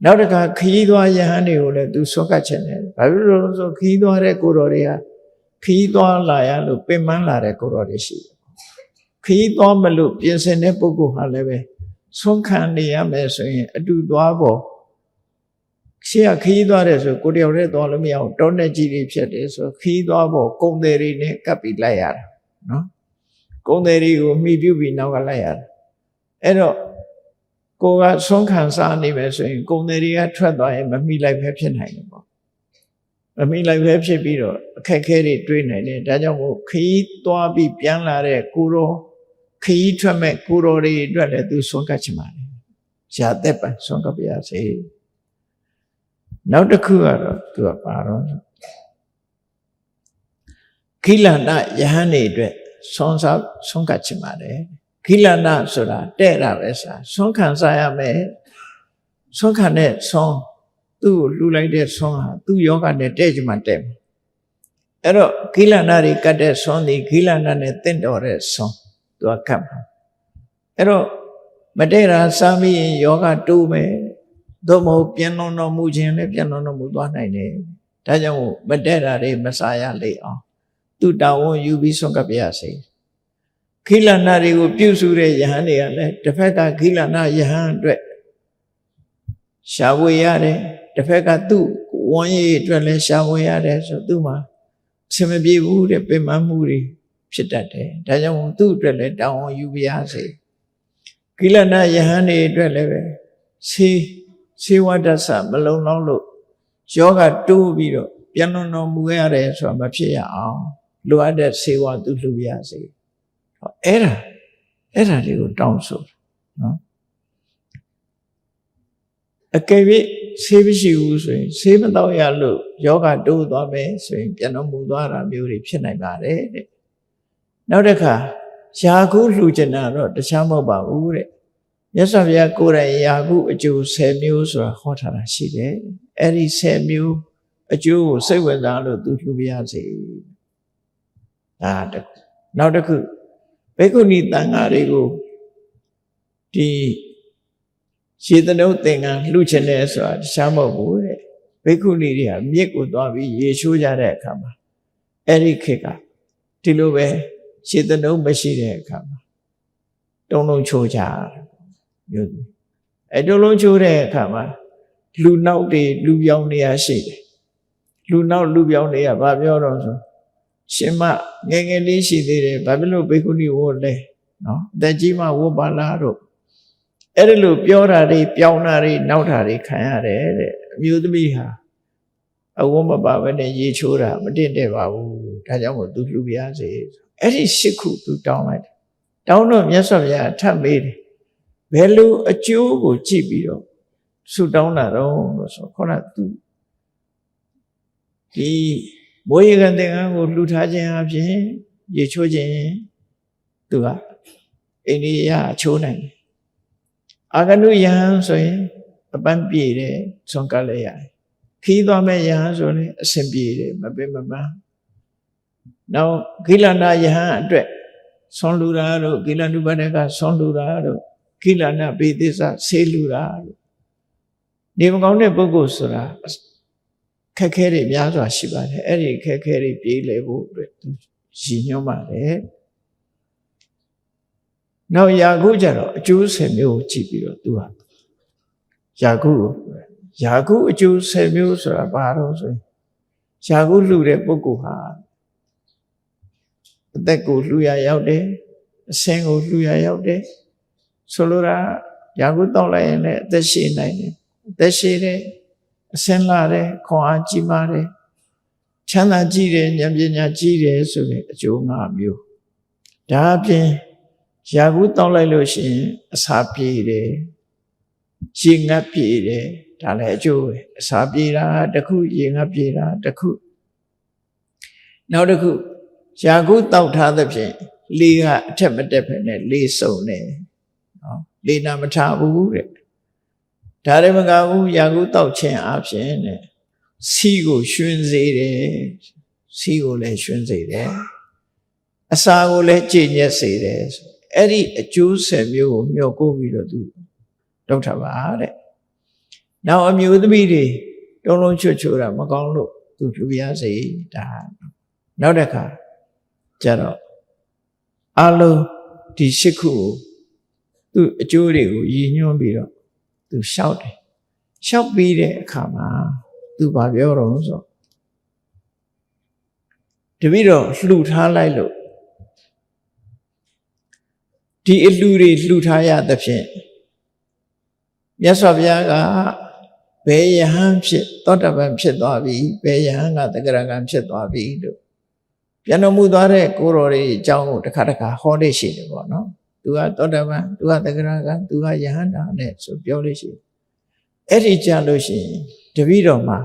နောက်တစ်ခါခရီးသွားယဟန်တွေကိုလည်းသူဆွမ်းကပ်ခြင်းတယ်ဘာဖြစ်လို့လဲဆိုခရီးသွားတဲ့ကိုတော်တွေကခရီးသွားလာရလို့ပင်မလာတဲ့ကိုတော်တွေရှိတယ်ခရီးသွားမလို့ပြင်ဆင်တဲ့ပုဂ္ဂိုလ်ဟာလည်းပဲဆုံးခံနေရမယ်ဆိုရင်အတူသွားဖို့ရှေ့ကခရီးသွားတယ်ဆိုကိုတယောက်တည်းသွားလို့မရအောင်တောနဲ့ကြီးတွေဖြစ်တယ်ဆိုခရီးသွားဖို့ကုံတယ်တွေနဲ့ကပ်ပြီးလိုက်ရတာနော်ကုံတယ်တွေကိုမှီပြုပြီးနောက်ကလိုက်ရတာအဲ့တော့ကိုကဆုံးခံစားနေမယ်ဆိုရင်ကုံတယ်တွေကထွက်သွားရင်မမှီလိုက်ပဲဖြစ်နိုင်တယ်ပေါ့မမှီလိုက်ပဲဖြစ်ပြီးတော့အခက်အခဲတွေတွေ့နိုင်တယ်ဒါကြောင့်မို့ခရီးသွားပြီးပြန်လာတဲ့ကိုရောခရီးထွက်မဲ့ကိုတော်တွေအတွက်လည်းသူဆွမ်းကပ်ချင်ပါတယ်ရာသက်ပံဆွမ်းကပ်ပြရစေနောက်တစ်ခုကတော့သူကပါတော့ခိလနာယဟန်တွေအတွက်ဆွမ်းကပ်ချင်ပါတယ်ခိလနာဆိုတာတဲ့တာပဲစာဆွမ်းခံစားရမယ်ဆွမ်းခံတဲ့ဆွမ်းသူ့ကိုလှူလိုက်တဲ့ဆွမ်းဟာသူ့ယောဂနဲ့တဲ့ချင်မှတဲ့မယ်အဲ့တော့ခိလနာတွေကတ်တဲ့ဆွမ်းဒီခိလနာနဲ့တင့်တော်တဲ့ဆွမ်းသူကကတ်မှာအဲ့တော့မတည့်တာစားမိရင်ယောဂတိုးမယ်သို့မဟုတ်ပြန်လွန်တော်မူခြင်းလည်းပြန်လွန်တော်မူသွားနိုင်တယ်ဒါကြောင့်မတည့်တာတွေမစားရလေအောင်သူတာဝန်ယူပြီးဆွမ်းကပ်ပြရစေခိလနာတွေကိုပြုစုတဲ့ယဟန်တွေကလည်းတစ်ဖက်ကခိလနာယဟန်အတွက်ရှားဝေရတယ်တစ်ဖက်ကသူ့ဝန်းရည်အတွက်လည်းရှားဝေရတယ်ဆိုသူ့မှာအဆင်မပြေဘူးတဲ့ပင်ပန်းမှုတွေဖြစ်တတ်တယ်ဒါကြောင့်သူ့အတွက်လည်းတာဝန်ယူပြရစေကိလနာယဟန်တွေအတွက်လည်းပဲဆေးဝါဒဆမလုံလောက်လို့ယောဂတိုးပြီးတော့ပြန်လွန်တော်မူရတယ်ဆိုတာမဖြစ်ရအောင်လိုအပ်တဲ့ဆေးဝါးသူလှူရစေအဲ့ဒါလေးကိုတောင်းဆိုနော်အကယ်၍ဆေးမရှိဘူးဆိုရင်ဆေးမတော့ရလို့ယောဂတိုးသွားမယ်ဆိုရင်ပြန်တော်မူသွားတာမျိုးတွေဖြစ်နိုင်ပါတယ်တဲ့နောက်တစ်ခါယာခုလှူကျင်တာတော့တခြားမဟုတ်ပါဘူးတဲ့ မြတ်စွာဘုရားကိုယ်တိုင်ယာကုအကျိုး10မျိုးဆိုတာဟောထားတာရှိတယ်အဲ့ဒီ10မျိုးအကျိုးကိုစိတ်ဝင်စားလို့သူလှူပြရစေဒါတခုနောက်တစ်ခုဘိက္ခုနီတန်ဃာတွေကိုဒီရေသနုသင်္ကန်းလှူချင်တယ်ဆိုတာတခြားမဟုတ်ဘူးတဲ့ဘိက္ခုနီတွေကမြစ်ကိုသွားပြီးရေချိုးကြတဲ့အခါမှာအဲ့ဒီခေတ်ကဒီလိုပဲရေသနုမရှိတဲ့အခါမှာတုံးလုံးချိုးကြမျိုးအဲ့တုံးလုံးချိုးတဲ့အခါမှာလူနောက်တွေလူပြောင်းနေရရှိတယ်လူနောက်လူပြောင်းနေရဘာပြောတော့ဆိုရှင်မငယ်ငယ်လေးရှိသေးတယ်ဘာဖြစ်လို့ဘိက္ခုနီဝတ်လဲနော်အသက်ကြီးမှဝတ်ပါလားတော့အဲ့ဒီလိုပြောတာတွေပြောင်းတာတွေနောက်တာတွေခံရတယ်တဲ့အမျိုးသမီးဟာအဝတ်မပါဘဲနဲ့ရေချိုးတာမတင့်တဲ့ပါဘူးဒါကြောင့်မို့သူလှူပြရစေအဲ့ဒီ၈ခုသူတောင်းလိုက်တယ်တောင်းတော့မြတ်စွာဘုရားထပ်မေးတယ်ဘယ်လိုအကျိုးကိုကြည့်ပြီးတော့ဆုတောင်းတာတော့ဆိုခေါင်းကသူဒီမိုးရေကန်သင်္ကန်းကိုလှူထားခြင်းအပြင်ရေချိုးခြင်းသူကအိန္ဒိယချိုးနိုင်တယ်အာဂနုယဟန်ဆိုရင်အပန်းပြေတယ်ဆွန်ကပ်လည်းရတယ်ခီးသွားမဲ့ယဟန်ဆိုရင်အဆင်ပြေတယ်မပင်မပန်းနောက်ဂိလနာယဟန်အတွက်ဆွန်လူတာတို့ဂိလနုပဒေကဆွန်လူတာတို့ဂိလနာဘေသစ္စဆေးလူတာတို့နေမကောင်းတဲ့ပုဂ္ဂိုလ်ဆိုတာခက်ခဲတွေများစွာရှိပါတယ်အဲ့ဒီခက်ခဲတွေပြေးလေဖို့အတွက်သူရည်ညွှန်းပါတယ်နောက်ယာကုကြတော့အကျိုး10မျိုးကိုကြည့်ပြီးတော့သူဟာယာကုအကျိုး10မျိုးဆိုတာဘာလို့ဆိုရင်ယာကုလှူတဲ့ပုဂ္ဂိုလ်ဟာအသက်ကိုလှူရရောက်တယ်အဆင်းကိုလှူရရောက်တယ်ဆိုလိုတာယာကုတောက်လိုက်ရင်လည်းအသက်ရှည်နိုင်တယ်အသက်ရှည်တယ်အဆင်းလာတယ်ခွန်အားကြီးမားတယ်ချမ်းသာကြီးတယ်ဉာဏ်ပညာကြီးတယ်ဆိုတဲ့အကျိုး5မျိုးဒါအပြင်ယာကုတောက်လိုက်လို့ရှိရင်အစာပြေတယ်ရေငတ်ပြေတယ်ဒါလည်းအကျိုးပဲအစာပြေတာတစ်ခုရေငတ်ပြေတာတစ်ခုနောက်တစ်ခုယာကုတောက်ထားသဖြင့်လေကအထက်မတက်ဖ ೇನೆ လေစုံတယ်နော်လေနာမထားဘူးတဲ့ဒါလည်းမကဘူးယာကုတောက်ခြင်းအပြင်နဲ့စီကိုရွှင်စေတယ်စီကိုလည်းရွှင်စေတယ်အစာကိုလည်းကြည်ညက်စေတယ်အဲ့ဒီအကျိုး10မျိုးကိုမျှော်ကိုပြီးတော့သူလုပ်ထားပါတဲ့နောက်အမျိုးသမီးတွေတုံးလုံးချွတ်ချိုးတာမကောင်းလို့သူပြပြစေဒါနောက်တစ်ခါကျတော့အလုံးဒီ၈ခုကိုသူအကျိုးတွေကိုရည်ညွှန်းပြီးတော့သူလျှောက်တယ်လျှောက်ပြီးတဲ့အခါမှာသူဘာပြောတော့ဆိုတပည့်တော်လှူထားလိုက်လို့ဒီအလှူတွေလှူထားရသဖြင့်မြတ်စွာဘုရားကဘယ်ယဟန်ဖြစ်သောတပန်ဖြစ်သွားပြီဘယ်ယဟန်ကသဂရကံဖြစ်သွားပြီလို့ပြန်တော်မူသွားတဲ့ကိုတော်တွေအကြောင်းကိုတစ်ခါဟောလေးရှိတယ်ပေါ့နော်သူကသောတပန်သူကသဂရကံသူကယဟန်တာနဲ့ဆိုပြောလေးရှိအဲ့ဒီကြလို့ရှိရင်တပည့်တော်မှာ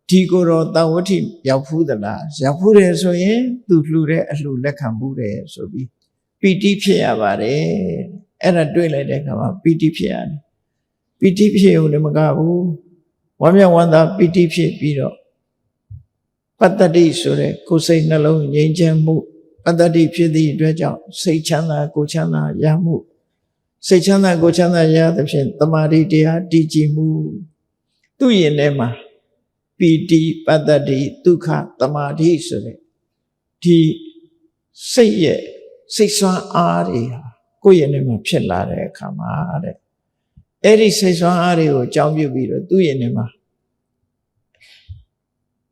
ဒီကိုတော်တဝဋ္ဌိရောက်ဖူးသလားရောက်ဖူးတယ်ဆိုရင်သူလှူတဲ့အလှူလက်ခံမှုတယ်ဆိုပြီးပီတိဖြစ်ရပါတယ်အဲ့ဒါတွေ့လိုက်တဲ့အခါမှာပီတိဖြစ်ရတယ်ပီတိဖြစ်ုံလည်းမကဘူးဝမ်းမြောက်ဝမ်းသာပီတိဖြစ်ပြီးတော့ပတ္တတိဆိုတဲ့ကိုယ်စိတ်နှလုံးငြိမ်းချမ်းမှုပတ္တတိဖြစ်သည့်အတွက်ကြောင့်စိတ်ချမ်းသာကိုယ်ချမ်းသာရမှုစိတ်ချမ်းသာကိုယ်ချမ်းသာရသဖြင့်တမာတိတရားတည်ကြည်မှုသူ့ရင်ထဲမှာပီတိပတ္တတိဒုက္ခတမာတိဆိုတဲ့ဒီစိတ်ရဲ့စိတ်ဆွမ်းအားတွေဟာကိုယ့်ရင်ထဲမှာဖြစ်လာတဲ့အခါမှာတဲ့အဲ့ဒီစိတ်ဆွမ်းအားတွေကိုအကြောင်းပြုပြီးတော့သူ့ရင်ထဲမှာ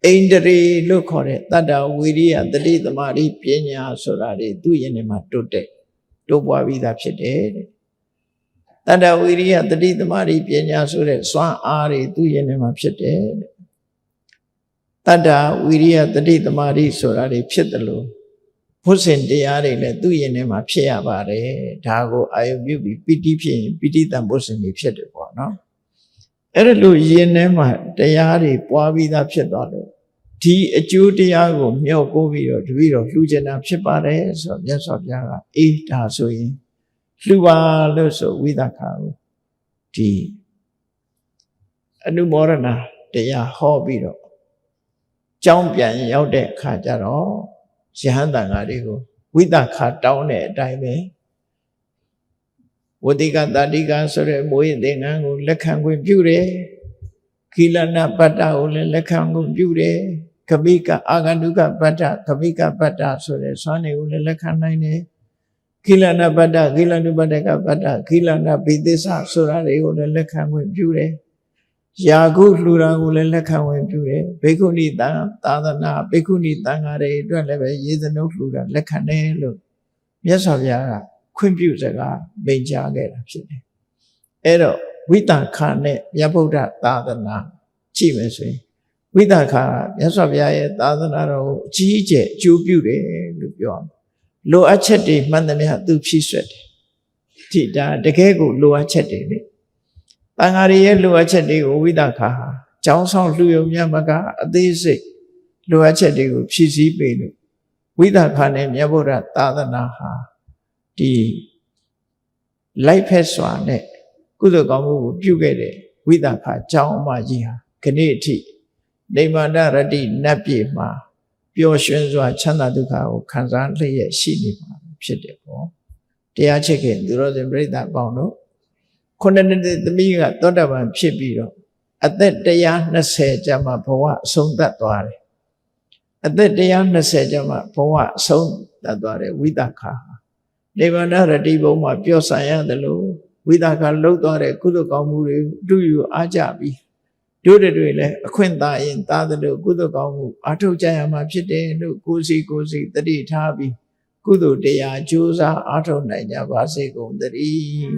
အိန္ဒြေလို့ခေါ်တဲ့တတ္တဝိရိယတတိသမာဓိပညာဆိုတာတွေသူ့ရင်ထဲမှာတိုးပွားပြီးသားဖြစ်တယ်တဲ့တတ္တဝိရိယတတိသမာဓိပညာဆိုတဲ့စွမ်းအားတွေသူ့ရင်ထဲမှာဖြစ်တယ်တဲ့တတ္တဝိရိယတတိသမာဓိဆိုတာတွေဖြစ်တယ်လို့ဘုဇင်တရားတွေလည်းသူ့ရင်ထဲမှာဖြစ်ရပါတယ်ဒါကိုအာယုပြုပြီးပီတိဖြစ်ရင်ပီတိတံဘုဇင်တွေဖြစ်တယ်ပေါ့နော်အဲ့ဒါလို့ရင်ထဲမှာတရားတွေပွားပြီးသားဖြစ်သွားလို့ဒီအကျိုးတရားကိုမျှော်ကိုပြီးတော့တပည့်တော်လှူကျင်တာဖြစ်ပါတယ်ဆိုတော့မြတ်စွာဘုရားကအေးဒါဆိုရင် လှူပါလို့ဆိုဝိသခာကိုဒီအနုမောဒနာတရားဟောပြီးတော့ကြောင်းပြန်ရောက်တဲ့အခါကျတော့ယဟန်တန်ဃာတွေကိုဝိသခာတောင်းတဲ့အတိုင်းပဲဝတိကတာတိကဆိုတဲ့မိုးရင်သင်္ကန်းကိုလက်ခံခွင့်ပြုတယ်ကိလနာပတ္တကိုလည်းလက်ခံခွင့်ပြုတယ်ကပိကအာဂန္တုကပတ္တကပိကပတ္တဆိုတဲ့စွမ်းတွေကိုလည်းလက်ခံနိုင်တယ်ကိလနာပတ္တကိလနုပတ္တကပတ္တကိလနာဘိသစ္စဆိုတာတွေကိုလည်းလက်ခံခွင့်ပြုတယ်ယာကုလှူတာကိုလည်းလက်ခံဝင်ပြုတယ်ဘိက္ခုနီသာသနာဘိက္ခုနီသံဃာတွေအတွက်လည်းပဲရေသနုလှူတာလက်ခံတယ်လို့မြတ်စွာဘုရားကခွင့်ပြုစကားမိန့်ကြားခဲ့တာဖြစ်တယ်အဲ့တော့ဝိသခာနဲ့မြတ်ဗုဒ္ဓသာသနာကြည့်မယ်ဆိုရင်ဝိသခာမြတ်စွာဘုရားရဲ့သာသနာတော်ကိုအကြီးအကျယ်အကျိုးပြုတယ်လို့ပြောအောင်လိုအပ်ချက်တွေမှန်သမျှသူဖြည့်ဆွတ်တယ်ဒီဒါတကယ်ကိုလိုအပ်ချက်တွေလေတန်ဃာတွေရဲ့လိုအပ်ချက်တွေကိုဝိသခာဟာကျောင်းဆောင်လှူယုံမြတ်မကအသေးစိတ်လိုအပ်ချက်တွေကိုဖြည့်ဆည်းပေးလို့ဝိသခာနဲ့မြတ်ဗုဒ္ဓသာသနာဟာဒီလိုက်ဖက်စွာနဲ့ကုသိုလ်ကောင်းမှုကိုပြုခဲ့တဲ့ဝိသခာကျောင်းအမကြီးဟာခဏအထိနေမန္တရတိနတ်ပြည်မှာပျော်ရွှင်စွာချမ်းသာဒုက္ခကိုခံစားလျက်ရှိနေမှာဖြစ်တယ်ပေါ့တရားချစ်ခင်သူတော်စင်ပြိဿပေါင်းတို့ခုနှစ်နှစ်သမီးကသောတာပန်ဖြစ်ပြီးတော့အသက်120ကျမှဘဝအဆုံးသတ်သွားတယ်အသက်120ကျမှဘဝအဆုံးသတ်သွားတယ်ဝိသခာနေဗ္ဗာန်ရတိဘုံမှာပျော်ဆိုင်ရတယ်လို့ဝိသခာလှုပ်သွားတဲ့ကုသိုလ်ကောင်းမှုတွေတူယူအားကြပြီးတို့တွေလည်းအခွင့်သာရင်သားသလိုကုသိုလ်ကောင်းမှုအားထုတ်ကြရမှာဖြစ်တယ်လို့ကိုယ်စီတတိထားပြီးကုသိုလ်တရားကြိုးစားအားထုတ်နိုင်ကြပါစေကုန်သတည်း